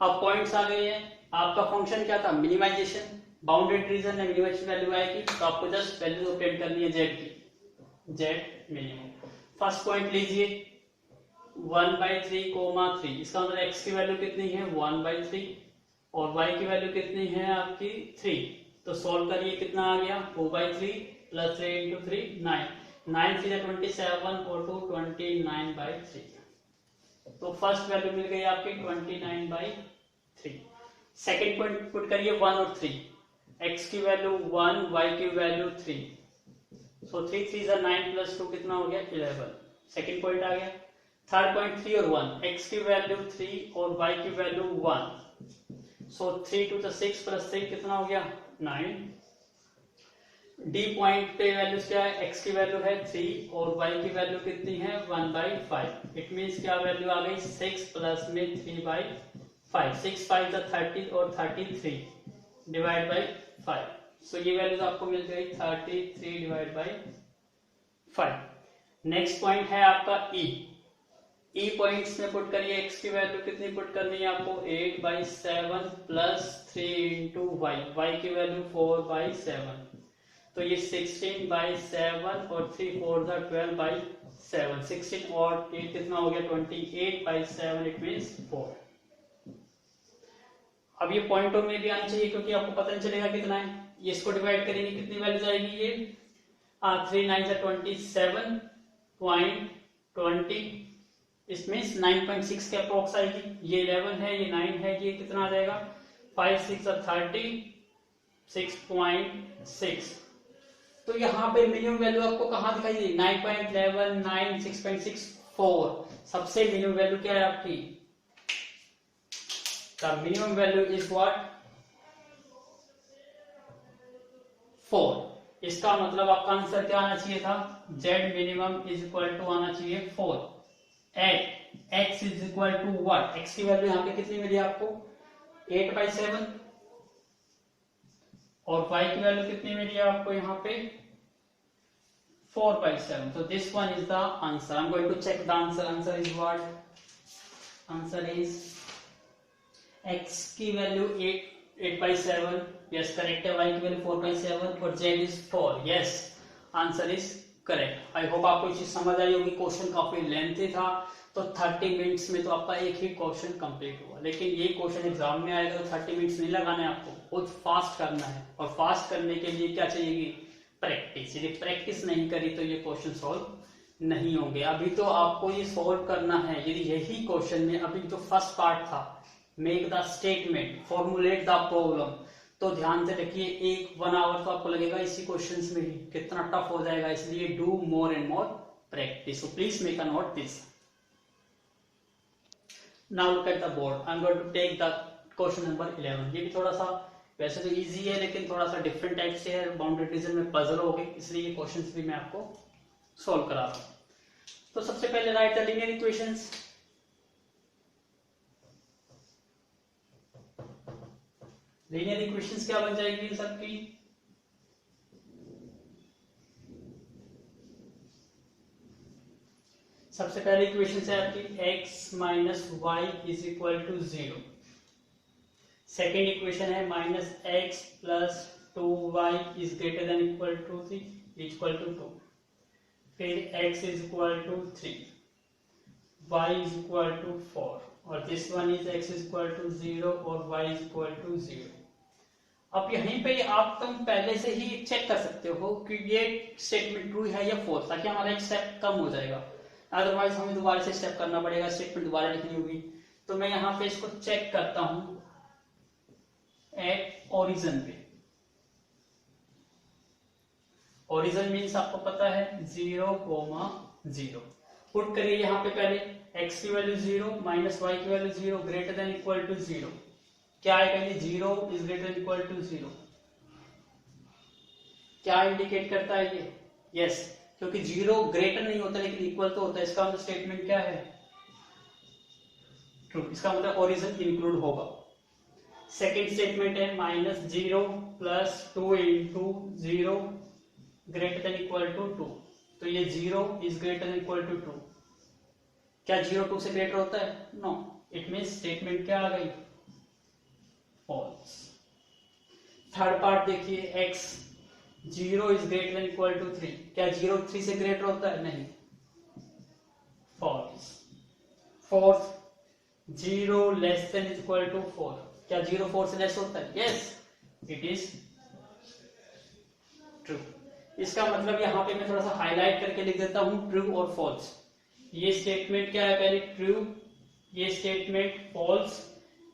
अब पॉइंट्स आ गए हैं। आपका फंक्शन क्या था मिनिमाइजेशन। बाउंडेड रीजन है, मिनिमाइजेशन वैल्यू आएगी तो आपको जस्ट वैल्यू ऑब्टेन करनी है जेड की, जेड मिनिमम। फर्स्ट पॉइंट लीजिए 1/3, 3। इसका मतलब x की वैल्यू कितनी है 1/3 और y की वैल्यू कितनी है आपकी 3। तो सॉल्व करिए कितना आ गया 2/3 प्लस 3 इंटू 3 9। 9 3 27 और 2 29/3। तो फर्स्ट वैल्यू मिल गई आपकी 29/3। सेकेंड पॉइंट पुट करिए 1 और 3। x की वैल्यू 1, y की वैल्यू 3। सो 3 3 9 प्लस 2 कितना हो गया 11। सेकेंड पॉइंट आ गया। थर्ड पॉइंट 3 और 1, x की वैल्यू 3 और y की वैल्यू 1। सो 3 2 6 प्लस 3 कितना हो गया 9। डी पॉइंट पे वैल्यूज क्या है, x की वैल्यू है 3 और y की वैल्यू कितनी है 1/5। इट मीन्स क्या वैल्यू आ गई 6 प्लस में 3/5। 5, 6 5 30 और 33 डिवाइड बाई 5, सो ये वैल्यूज आपको मिल गई 33 डिवाइड बाई 5। नेक्स्ट पॉइंट है आपका ई पॉइंट्स में पुट करिए। x की वैल्यू कितनी पुट करनी है आपको, 8/7 प्लस 3 इंटू y की वैल्यू 4/7, तो ये 16/7 और 3 4 12/7, 16 और 8 कितना हो गया 28/7, इट मीन्स 4। अब ये पॉइंटों में भी आना चाहिए क्योंकि आपको पता नहीं चलेगा कितना है। ये इसको डिवाइड करेंगे कितनी वैल्यूज आएगी, ये 3 9 27.20, इस मीन्स 9.6 के अप्रोक्स आएगी। ये 11 है, ये 9 है, ये कितना आ जाएगा 5 6 और 30 6.6। तो यहाँ पे मिनिमम वैल्यू आपको कहाँ दिखाई दी, 9.11 9 6.6 4, सबसे मिनिमम वैल्यू क्या है आपकी, the minimum value is what 4। इसका मतलब आपका आंसर क्या आना चाहिए था, z minimum is equal to आना चाहिए 4 at x is equal to what, x की वैल्यू यहाँ पे कितनी मिली आपको 8/7 और y की वैल्यू कितनी मिली है आपको यहाँ पे 4/7। So this one is the answer. I'm going to check the answer. Answer is what? Answer is x की वैल्यू 8/7, yes correct है, y की वैल्यू 4/7 और z is 4, yes answer is correct। I hope आपको ये चीज समझ आई होगी। क्वेश्चन काफी लेंथी था, तो 30 मिनट्स में तो आपका एक ही क्वेश्चन कंप्लीट हुआ, लेकिन ये क्वेश्चन एग्जाम में आएगा तो 30 मिनट्स नहीं लगाने, आपको बहुत फास्ट करना है, और फास्ट करने के लिए क्या चाहिए, प्रैक्टिस। यदि प्रैक्टिस नहीं करी तो ये क्वेश्चन सॉल्व नहीं होंगे। अभी तो आपको ये सॉल्व करना है। यदि यही क्वेश्चन में अभी जो फर्स्ट पार्ट था, make the statement, formulate the problem, तो ध्यान से रखिए 1 आवर तो आपको लगेगा इसी क्वेश्चंस में ही, कितना टफ हो जाएगा, इसलिए do more and more practice. So please make a note this. Now look at the board, I am going to take the question number 11। ये भी थोड़ा सा वैसे तो इजी है, लेकिन थोड़ा सा डिफरेंट टाइप से है, बाउंड्री डिवीजन में पजल हो गई, इसलिए ये क्वेश्चंस भी मैं आपको सॉल्व करा रहा हूं। तो सबसे पहले right the linear equations. Linear equations क्या बन जाएगी इन सबकी, सबसे पहले इक्वेशन है आपकी x minus y is equal to 0। Second equation है minus x plus 2y is greater than equal to 3 equal to 2। फिर x is equal to 3, y is equal to 4 और this one is x is equal to 0 और y इज इक्वल टू 0। अब यहीं पे आप तुम पहले से ही चेक कर सकते हो कि ये स्टेटमेंट ट्रू है या फॉल्स, ताकि हमारा एक स्टेप कम हो जाएगा, अदरवाइज हमें दोबारा से स्टेप करना पड़ेगा, स्टेटमेंट दोबारा लिखनी होगी। तो मैं यहाँ पे इसको चेक करता हूं एट ओरिजिन पे। ओरिजिन मीन्स आपको पता है 0,0। पुट करिए यहाँ पे पहले x की वैल्यू 0 माइनस y की value 0 greater than equal to 0। क्या आएगा ये 0 is greater than equal to 0, क्या इंडिकेट करता है ये, यस क्योंकि 0 ग्रेटर नहीं होता लेकिन इक्वल तो होता है, इसका मतलब स्टेटमेंट क्या है, ट्रू। इसका मतलब ओरिजिन इंक्लूड होगा। सेकेंड स्टेटमेंट है minus 0 plus 2 into 0 greater than equal to 2, तो ये 0 is greater than equal to 2। क्या 0 2 से ग्रेटर होता है, नो, इट मीन्स स्टेटमेंट क्या आ गई, फॉल्स। थर्ड पार्ट देखिए x 0 is greater than equal to 3, क्या 0 3 से ग्रेटर होता है, नहीं, false. Fourth 0 less than is equal to 4, क्या 0 4 से लेस होता है, यस इट इज ट्रू। इसका मतलब यहां पे मैं थोड़ा सा हाईलाइट करके लिख देता हूं ट्रू और फॉल्स। ये स्टेटमेंट क्या है, पहले ट्रू, ये स्टेटमेंट फॉल्स,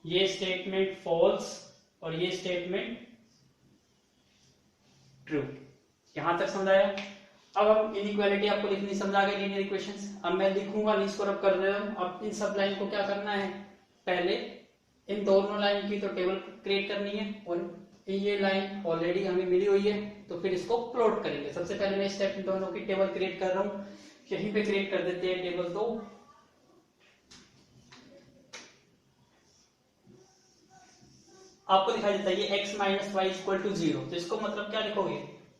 ये स्टेटमेंट फॉल्स और ये स्टेटमेंट ट्रू। यहां तक समझ आया। अब हम इनइक्वालिटी आपको लिखनी समझा गए, लीनियर इक्वेशंस। अब मैं लिखूंगा, इसको रब कर दे रहा हूं। अब इन सब लाइन को क्या करना है, पहले इन दोनों लाइन की तो टेबल क्रिएट करनी है, और ये लाइन ऑलरेडी हमें मिली हुई है तो फिर इसको प्लॉट करेंगे। सबसे पहले मैं स्टेप इन दोनों की टेबल क्रिएट कर रहा हूं, यहीं पे क्रिएट कर देते हैं टेबल। तो आपको दिखाई देता है ये x minus y equal to 0, तो इसको मतलब क्या लिखोगे,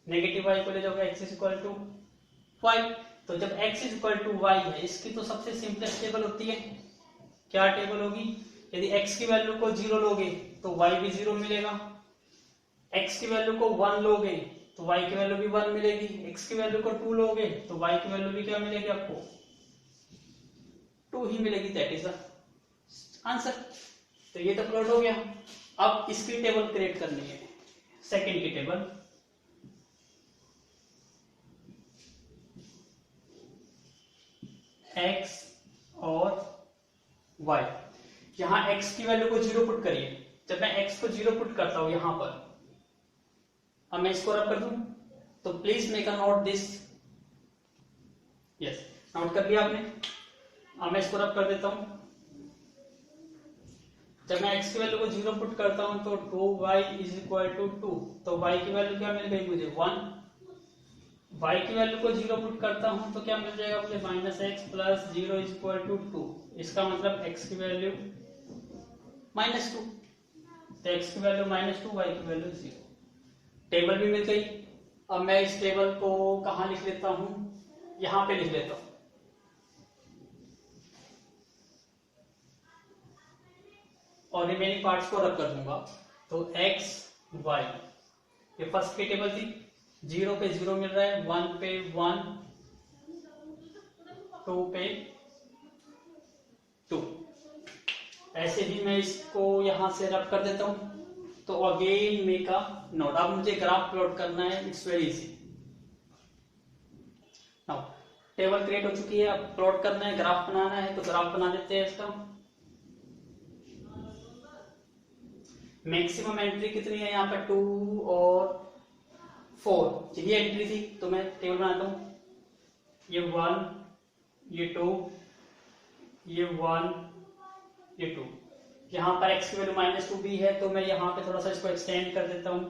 नेगेटिव वाई को ले जाओगे, x is equal to y. तो जब x is equal to y है, इसकी तो सबसे सिंपलेस्ट टेबल होती है, क्या टेबल होगी, यदि x की वैल्यू को 0 लोगे तो y भी 0 मिलेगा, x की वैल्यू को 1 लोगे तो y की वैल्यू भी 1 मिलेगी, x की वैल्यू को 2 लोगे तो y की वैल्यू भी क्या मिलेगी आपको, 2 ही मिलेगी। That is the answer. तो ये तो प्लॉट हो गया। अब इसकी टेबल क्रिएट करनी है, सेकंड की टेबल। x और y, यहां x की वैल्यू को 0 पुट करिए। जब मैं x को 0 पुट करता हूं यहां पर, अब मैं इसको रब कर दूं, तो please make a note this. Yes, note कर लिया आपने। अब मैं इसको रब कर देता हूं। जब मैं x की वैल्यू को 0 पुट करता हूं तो 2y इज इक्वल टू 2, तो y की वैल्यू क्या मिल गई मुझे, 1। y की वैल्यू को 0 पुट करता हूं तो क्या मिल जाएगा मुझे, minus x plus 0 is equal to 2। इसका मतलब x की वैल्यू -2, तो x की वैल्यू -2, y की वैल्यू 0। टेबल भी मिल गई। अब मैं इस टेबल को कहां लिख लेता हूं, यहां पे लिख लेता हूं। और रिमेनिंग पार्ट्स को रब कर दूंगा। तो x y, ये फर्स्ट की टेबल थी, 0 पे 0 मिल रहा है, 1 पे 1, 2 पे 2। ऐसे ही मैं इसको यहां से रब कर देता हूं। तो अगेन मेक अ नोट। अब मुझे ग्राफ प्लॉट करना है, it's very easy. Now table create हो चुकी है, अब प्लॉट करना है, ग्राफ बनाना है, तो ग्राफ बना देते हैं इसका। मैक्सिमम एंट्री कितनी है यहाँ पर, 2 और 4, ये एंट्री थी। तो मैं टेबल बनाता हूं, ये 1, ये 2, ये 1, ये 2। यहाँ पर x की वैल्यू -2 भी है, तो मैं यहाँ पे थोड़ा सा इसको एक्सटेंड कर देता हूँ,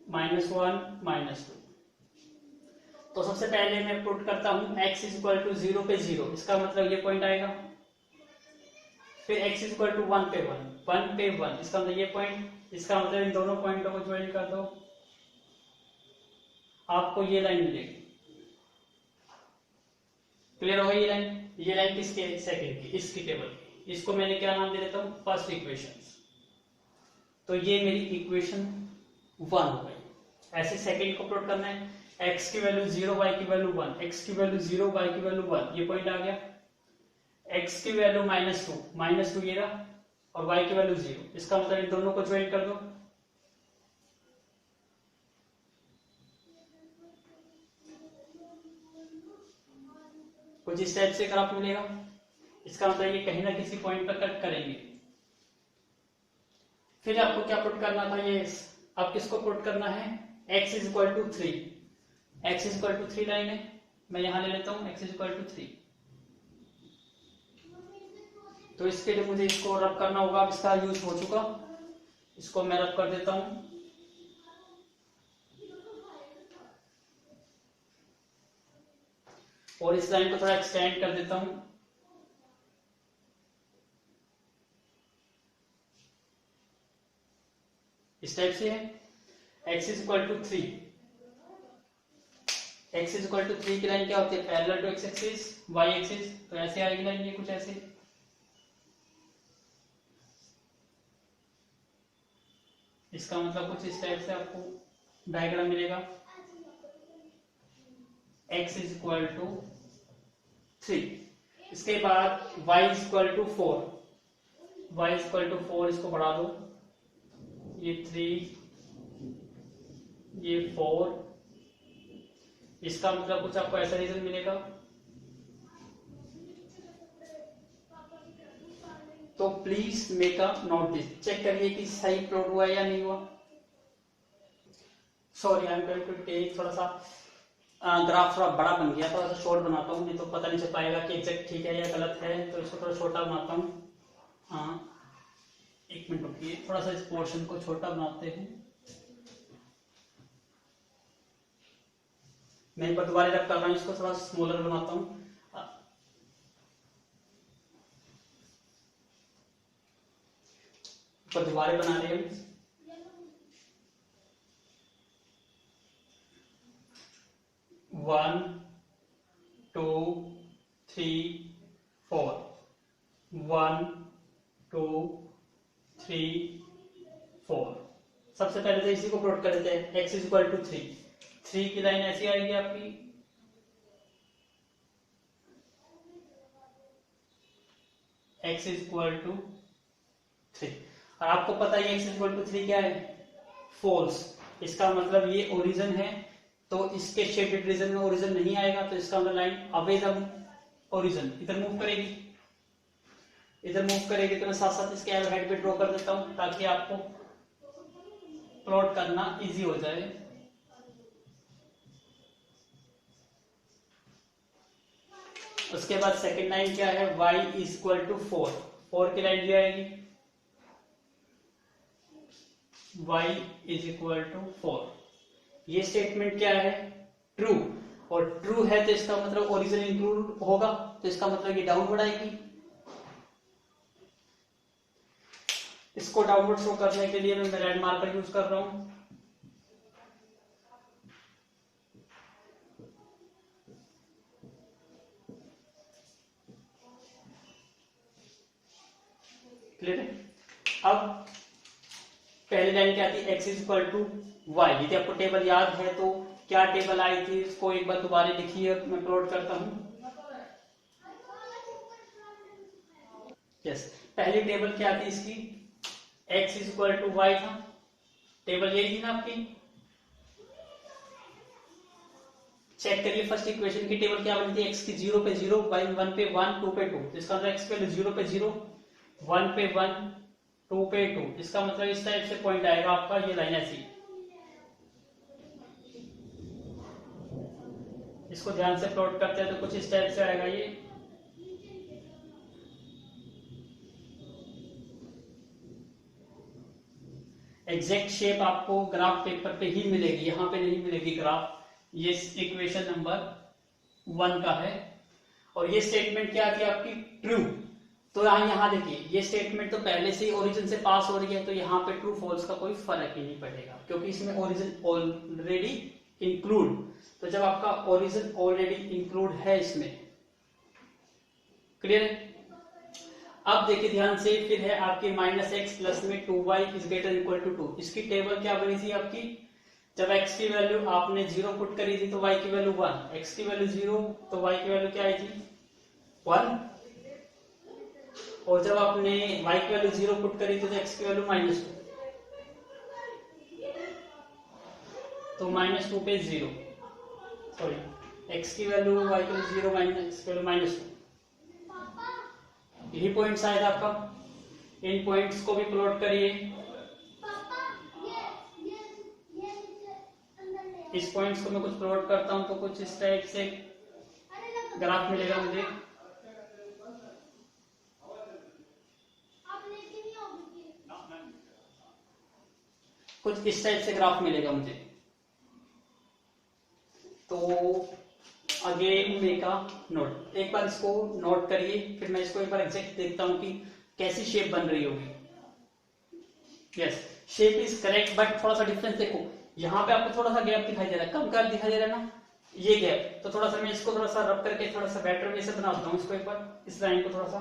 -1 -2। तो सबसे पहले मैं पुट करता हूँ x इज इक्वल टू 0 पे 0, इसका मतलब ये पॉइंट आएगा। फिर x इज इक्वल टू 1 पे 1, 1 पे 1, इसका मतलब ये पॉइंट। इसका मतलब इन दोनों पॉइंटों को ज्वाइन कर दो, आपको ये लाइन मिलेगी। क्लियर हो गई ये लाइन? ये लाइन किसके, सेकंड की, इसकी टेबल की। इसको मैंने क्या नाम दे देता हूं, फर्स्ट इक्वेशन। तो ये मेरी इक्वेशन 1 हो गई। ऐसे सेकंड को प्लॉट करना है, x की वैल्यू 0, y की वैल्यू 1, x की वैल्यू 0, y की वैल्यू 1, ये पॉइंट आ गया। x की वैल्यू -2 ये रहा, और y की वैल्यू 0, इसका मतलब इन दोनों को ज्वाइन कर दो। कुछ इस टाइप से ग्राफ मिलेगा। इसका मतलब ये कहीं ना किसी पॉइंट पर कट करेंगे। फिर आपको क्या पुट करना था, ये अब किसको पुट करना है, x is equal to 3। x is equal to 3 line है, मैं यहां ले लेता हूं x इज इक्वल टू 3। तो इसके लिए मुझे इसको रब करना होगा। अब इसका यूज हो चुका, इसको मैं रब कर देता हूं। और इस लाइन को थोड़ा एक्सटेंड कर देता हूं। इस टाइप से है, x is equal to 3। x is equal to 3 की लाइन क्या होती है, parallel to x axis, y axis. तो ऐसे आएगी लाइन, ये कुछ ऐसे। इसका मतलब कुछ इस टाइप से आपको डायग्राम मिलेगा। x इज इक्वल टू 3, इसके बाद y is equal to 4, y is equal to 4, इसको बढ़ा दो, ये 3, ये 4। इसका मतलब कुछ आपको ऐसा रीजन मिलेगा। तो please make a note this, check करिए कि सही प्लॉट हुआ है या नहीं हुआ। Sorry, I am going to take थोड़ा सा ग्राफ थोड़ा बड़ा बन गया, थोड़ा सा शॉर्ट बनाता हूँ, नहीं तो पता नहीं चल पाएगा कि एग्जैक्ट ठीक है या गलत है। तो इसको थोड़ा छोटा बनाता हूँ। हाँ, एक मिनट रुकिए, थोड़ा सा इस पोर्शन को छोटा बनाते हैं। मैं एक बार दोबारा रब कर रहा हूँ, इसको थोड़ा स्मॉलर बनाता हूँ। तो दोबारा बना रहे हैं 1 2 3 4 1 2 3 4। सबसे पहले तो इसी को प्लॉट कर देते हैं। x इज इक्वल टू 3 की लाइन ऐसी आएगी आपकी, x इज इक्वल टू 3 और आपको पता है x इज इक्वल टू 3 क्या है, फॉल्स। इसका मतलब ये ओरिजिन है, तो इसके शेडेड रीजन में ओरिजिन नहीं आएगा, तो इसका मतलब लाइन अवे द ओरिजिन इधर मूव करेगी, तो मैं साथ साथ इसके हेड पे ड्रॉ कर देता हूं ताकि आपको प्लॉट करना इजी हो जाए। उसके बाद सेकंड लाइन क्या है, y इज इक्वल टू 4 की लाइन भी आएगी, y इज इक्वल टू 4। ये स्टेटमेंट क्या है, ट्रू, और ट्रू है तो इसका मतलब ओरिजिन इंक्लूड होगा, तो इसका मतलब ये डाउनवर्ड आएगी। इसको डाउनवर्ड शो करने के लिए मैं रेड मार्कर यूज कर रहा हूं। क्लियर है। अब पहली लाइन क्या थी, x is equal to y. यदि आपको टेबल याद है तो क्या टेबल आई थी, इसको एक बार दोबारा लिखिए, मैं प्लॉट करता हूं। यस, पहली टेबल क्या थी इसकी, x is equal to y था, टेबल यही थी ना आपकी। चेक करिए फर्स्ट इक्वेशन की टेबल क्या बनी थी, x की 0 पे 0, y 1 पे 1, 2 पे 2, इसका मतलब x पे 0 पे 0, 1 पे 1, 2 पे 2, इसका मतलब इस टाइप से पॉइंट आएगा आपका, ये लाइन ऐसी। इसको ध्यान से प्लॉट करते हैं तो कुछ इस टाइप से आएगा ये। एग्जैक्ट शेप आपको ग्राफ पेपर पे ही मिलेगी, यहां पे नहीं मिलेगी ग्राफ। ये इक्वेशन नंबर 1 का है। और ये स्टेटमेंट क्या थी आपकी, ट्रू। तो यहाँ देखिए, ये स्टेटमेंट तो पहले से ही ओरिजिन से पास हो रही है, तो यहाँ पे ट्रू फॉल्स का कोई फर्क ही नहीं पड़ेगा, क्योंकि इसमें ओरिजिन ऑलरेडी इंक्लूड। तो जब आपका ओरिजिन ऑलरेडी इंक्लूड है इसमें, क्लियर है। अब देखिए ध्यान से, फिर है आपकी -x प्लस में 2y is greater equal to 2। इसकी टेबल क्या बनी थी आपकी, जब x की वैल्यू आपने 0 पुट करी थी तो y की वैल्यू 1, x की वैल्यू 0 तो y की वैल्यू क्या आई थी 1, और जब आपने y की वैल्यू 0 पुट करी थी तो x की वैल्यू -2, तो -2 पे 0, सॉरी x की वैल्यू y की वैल्यू 0 माइनस की वैल्यू -2। यही पॉइंट्स आए था आपका, इन पॉइंट्स को भी प्लॉट करिए। इस पॉइंट्स को मैं कुछ प्लॉट करता हूं तो कुछ इस टाइप से ग्राफ मिलेगा मुझे। कुछ इस टाइप से ग्राफ मिलेगा मुझे। तो अगेन मेक अ नोट, एक बार इसको नोट करिए, फिर मैं इसको एक बार एग्जैक्ट देखता हूं कि कैसी शेप बन रही होगी। Yes, shape is correct, but थोड़ा सा डिफरेंस देखो, यहाँ पे आपको थोड़ा सा गैप दिखाई दे रहा है, कम कर दिखाई दे रहा है ना ये गैप, तो थोड़ा सा मैं इसको थोड़ा सा रब करके थोड़ा सा बेटर वे से बनाता हूँ इसको एक बार, इस लाइन को थोड़ा सा।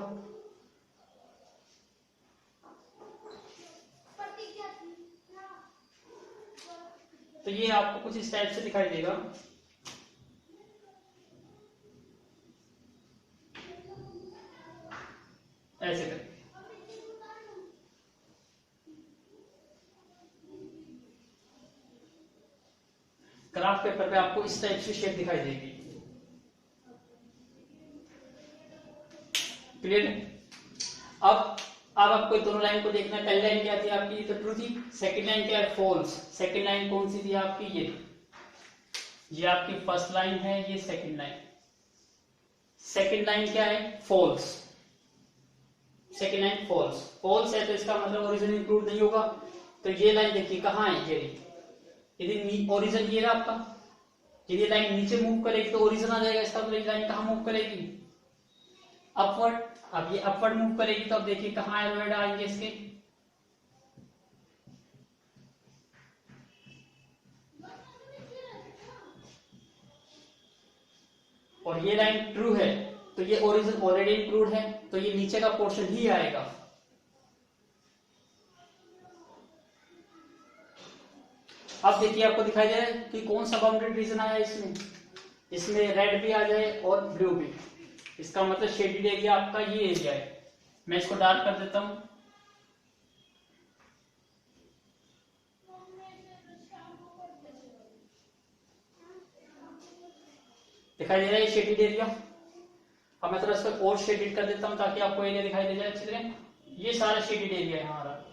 तो ये आपको कुछ इस टाइप से दिखाई देगा। ऐसे करके ग्राफ पेपर पे आपको इस टाइप से शेप दिखाई देगी। क्लियर है। अब आपको दोनों लाइन को देखना है। पहली लाइन क्या थी आपकी, तो ट्रू थी। सेकंड लाइन क्या है, फॉल्स। सेकंड लाइन कौन सी थी आपकी, ये आपकी फर्स्ट लाइन है, ये सेकंड लाइन। सेकंड लाइन क्या है, false. Second line false, false है तो इसका मतलब ओरिजिन इंक्लूड नहीं होगा। तो ये लाइन देखिए कहाँ है, ये यदि ओरिजिन ये रहा आपका, यदि लाइन नीचे मूव करेगी तो ओरिजिन आ जाएगा। इसका मतलब लाइन कहाँ मूव करेगी, अपवर्ड। अब ये अपवर्ड मूव करेगी तो अब देखिए कहाँ एरोहेड आएंगे इसके, और ये लाइन ट्रू है तो ये ओरिजिन ऑलरेडी इंक्लूड है, तो ये नीचे का पोर्शन ही आएगा। अब देखिए आपको दिखाई दे रहा है कि कौन सा बाउंडेड रीजन आया इसमें। इसमें रेड भी आ जाए और ब्लू भी, इसका मतलब शेडेड एरिया आपका ये एरिया है। मैं इसको डार्क कर देता हूं। दिखाई दे रहा है शेडेड एरिया। अब मैं थोड़ा इसको और शेडेड कर देता हूं ताकि आपको एरिया दिखाई दे जाए अच्छी तरह। ये सारा शेडेड एरिया है हमारा।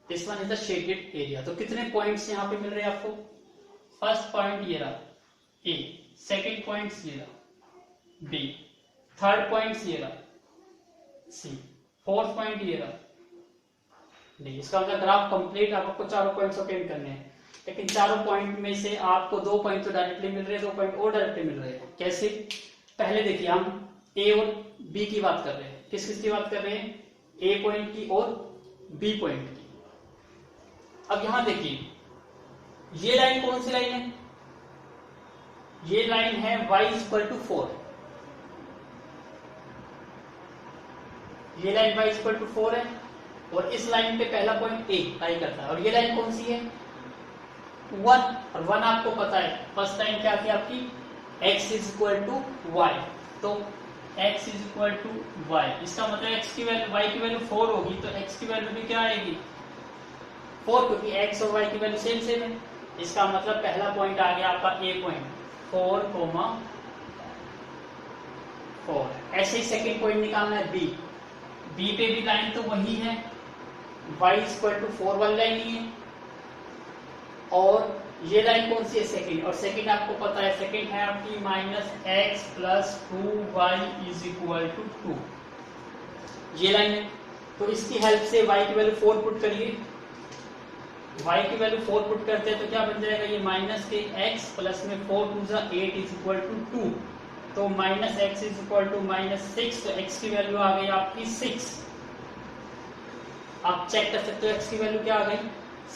This one is the shaded area. तो कितने पॉइंट्स यहाँ पे मिल रहे हैं आपको? फर्स्ट पॉइंट ये रहा ए, सेकेंड पॉइंट ये रहा बी, थर्ड पॉइंट ये रहा सी, फोर्थ पॉइंट ये रहा डी। इसका मतलब ग्राफ कंप्लीट आपको चारों पॉइंट्स ऑब्टेन करने हैं, लेकिन चारों पॉइंट में से आपको 2 पॉइंट तो डायरेक्टली मिल रहे हैं, 2 पॉइंट और डायरेक्टली मिल रहे हैं। कैसे? पहले देखिए हम ए और बी की बात कर रहे हैं। किस किस की बात कर रहे हैं? ए पॉइंट की और बी पॉइंट की। अब यहां देखिए ये लाइन कौन सी लाइन है? ये लाइन है y इक्वल टू 4। ये लाइन y इक्वल टू 4 है और इस लाइन पे पहला पॉइंट ए लाई करता है। और ये लाइन कौन सी है? 1। और 1 आपको पता है फर्स्ट लाइन क्या थी आपकी? x is equal to y। तो x is equal to y, इसका मतलब x की वैल्यू y की वैल्यू 4 होगी, तो x की वैल्यू भी क्या आएगी? 4, क्योंकि x और y की वैल्यू सेम सेम है। इसका मतलब पहला पॉइंट आ गया आपका ए पॉइंट 4, 4। ऐसे ही सेकेंड पॉइंट निकालना है बी। बी पे भी लाइन तो वही है, y इक्वल टू 4 वाली लाइन ही है। और ये लाइन कौन सी है? सेकेंड। और सेकेंड आपको पता है, सेकेंड है आपकी -x plus 2y is equal to 2। ये लाइन है, तो इसकी हेल्प से y की वैल्यू 4 पुट करिए। y की वैल्यू 4 पुट करते हैं तो क्या बन जाएगा? ये माइनस के x प्लस में 4 2 8 इज इक्वल टू 2। तो -x इज इक्वल टू -6। तो x की वैल्यू आ गई आपकी 6। आप चेक कर सकते हो x की वैल्यू क्या आ गई?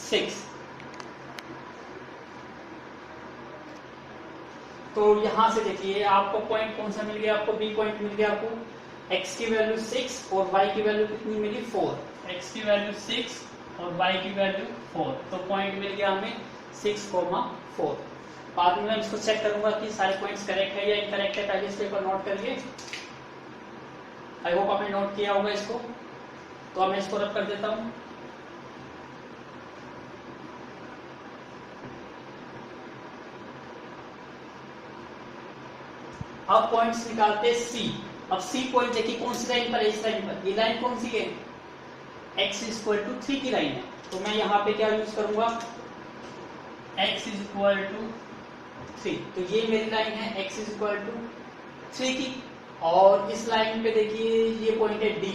6। तो यहां से देखिए आपको पॉइंट कौन सा मिल गया? आपको बी पॉइंट मिल गया। आपको x की वैल्यू 6 और y की वैल्यू कितनी मिली? 4। x की वैल्यू 6 और y की वैल्यू 4। तो पॉइंट मिल गया हमें 6,4। बाद में मैं इसको चेक करूंगा कि सारे पॉइंट्स करेक्ट है या इनकरेक्ट है। पहले इस पेपर नोट करिए। आई होप आपने नोट किया होगा इसको। तो अब मैं इसको रब कर देता हूं। अब पॉइंट्स निकालते सी। अब सी पॉइंट देखिए कौन सी लाइन पर है? इस लाइन पर। ये लाइन कौन सी है? x इक्वल टू 3 की लाइन है। तो मैं यहाँ पे क्या यूज करूंगा? x is equal to 3। तो ये मेरी लाइन है x इज इक्वल टू 3 की। और इस लाइन पे देखिए ये पॉइंट है D।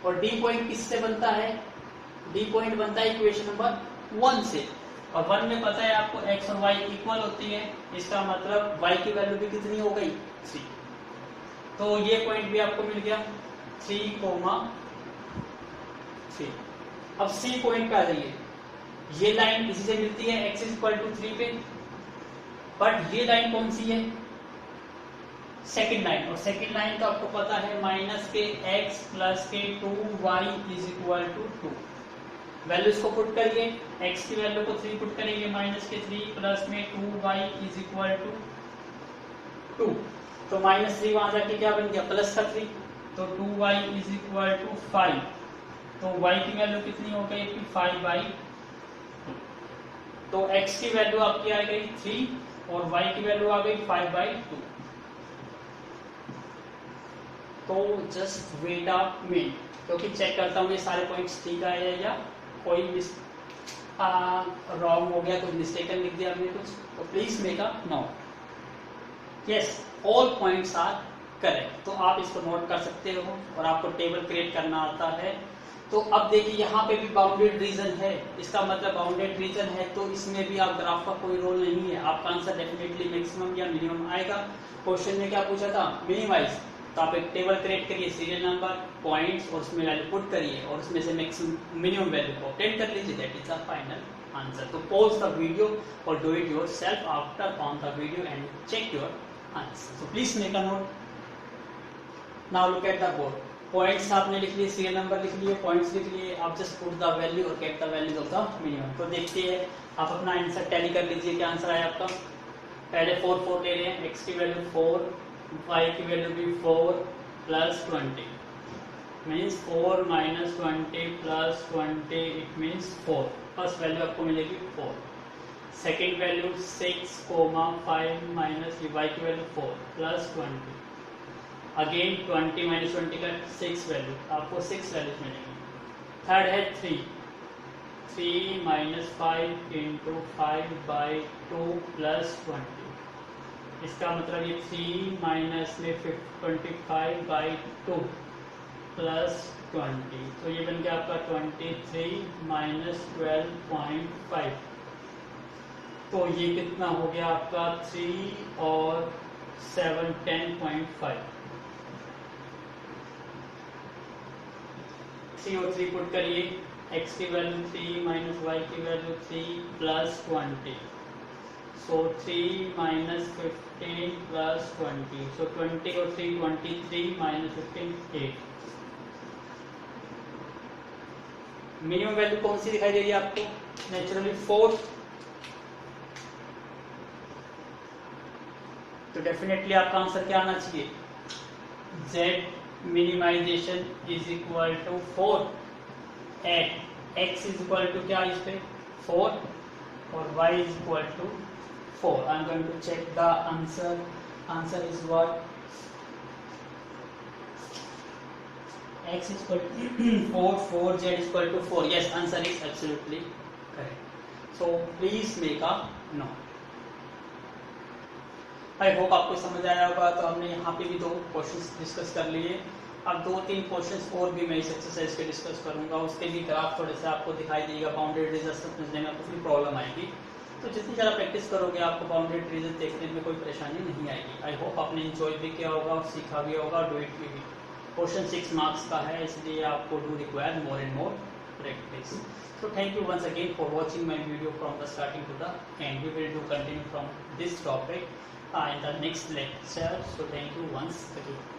और D पॉइंट किससे बनता है? D पॉइंट बनता है इक्वेशन नंबर 1 से। और 1 में पता है आपको x और y इक्वल होती है। इसका मतलब y की वैल्यू भी कितनी हो गई? 3। तो ये पॉइंट भी आपको मिल गया 3,3। अब C पॉइंट पे आ जाइए। ये लाइन इसी से मिलती है x इक्वल टू 3 पे। बट ये लाइन कौन सी है? Second line. और सेकेंड लाइन का आपको पता है माइनस के x प्लस के 2y is equal to 2। Values को पुट करिए। x की वैल्यू को 3 पुट करेंगे, माइनस के 3 प्लस में 2y इज इक्वल टू 2। तो -3 वहां जाके क्या बन गया? प्लस का 3। तो 2y इज इक्वल टू 5। तो y की वैल्यू कितनी हो गई? 5/2। तो x की वैल्यू आपकी आ गई 3 और y की वैल्यू आ गई 5/2। तो जस्ट वेट अ मिनट, क्योंकि चेक करता हूँ ये सारे पॉइंट्स ठीक आए हैं या कोई रॉन्ग हो गया, कुछ मिस्टेकन लिख दिया हमने कुछ, तो please make a note. Yes, all points are correct. तो आप इसको नोट कर सकते हो और आपको टेबल क्रिएट करना आता है। तो अब देखिए यहाँ पे भी बाउंडेड रीजन है। इसका मतलब बाउंडेड रीजन है तो इसमें भी आप ग्राफ का कोई रोल नहीं है। आपका आंसर डेफिनेटली मैक्सिमम या मिनिमम आएगा। क्वेश्चन में क्या पूछा था? मिनिमाइज। तो आप एक टेबल क्रिएट करिए, सीरियल नंबर, पॉइंट्स और उसमें वैल्यू पुट करिए और उसमें से मैक्सिमम मिनिमम वैल्यू को ऑब्टेन कर लीजिए। That is the final answer. So pause the video or do it yourself after on the video and check your answer. So please make a note. Now look at the board. Points आपने लिख लिए, सीरियल नंबर लिख लिए, पॉइंट्स लिख लिए, आप जस्ट पुट द वैल्यू और get the values of the minimum. तो देखते हैं, आप अपना आंसर टैली कर लीजिए, क्या आंसर आया आपका. पहले 4 4 ले रहे हैं, x की वैल्यू 4, y की वैल्यू भी 4 plus 20 means 4 minus 20 plus 20 it means 4. First value आपको मिलेगी 4. सेकेंड वैल्यू 6, 5 माइनस y की वैल्यू 4 प्लस 20 अगेन 20 माइनस 20 का 6 वैल्यू, आपको 6 वैल्यूज मिलेंगी. थर्ड है 3 माइनस 5 इंटू 5 बाई 2 प्लस 20. इसका मतलब ये 3 माइनस में 25 बाई 2 प्लस 20. तो ये बन गया आपका 23 माइनस 12.5. तो ये कितना हो गया आपका 3 और 7 10.5. 3 और 3 पुट करिए, x की वैल्यू 3 माइनस y की वैल्यू 3 प्लस 20. सो 3 माइनस 15 प्लस 20. सो 20 और 3 23 माइनस 15 8. मिनिमम वैल्यू कौन सी दिखाई दे रही है आपको? नेचुरली 4. तो डेफिनेटली आपका आंसर क्या आना चाहिए? z minimization is equal to 4 at x is equal to क्या इस पे 4 और y is equal to 4. I am going to check the answer. Answer is what? x is equal to 4 z is equal to 4. yes, answer is absolutely correct. So please make a note. I hope आपको समझ आया होगा. तो हमने यहाँ पे भी 2 क्वेश्चंस डिस्कस कर लिए. अब 2-3 क्वेश्चंस और भी मैं इस एक्सरसाइज के डिस्कस करूंगा. उसके लिए ग्राफ थोड़े से आपको दिखाई देगा. बाउंडेड रीजन समझने में आपको थोड़ी प्रॉब्लम आएगी. तो जितनी ज़्यादा प्रैक्टिस करोगे आपको बाउंडेड रीजन देखने में कोई परेशानी नहीं आएगी. आई होप आपने इंजॉय भी किया होगा और सीखा भी होगा. डू इट भी. क्वेश्चन 6 मार्क्स का है, इसलिए आपको do require more and more practice. So thank you once again for watching my video from the starting to the end. We will do continue from this topic in the next lecture. So thank you once again.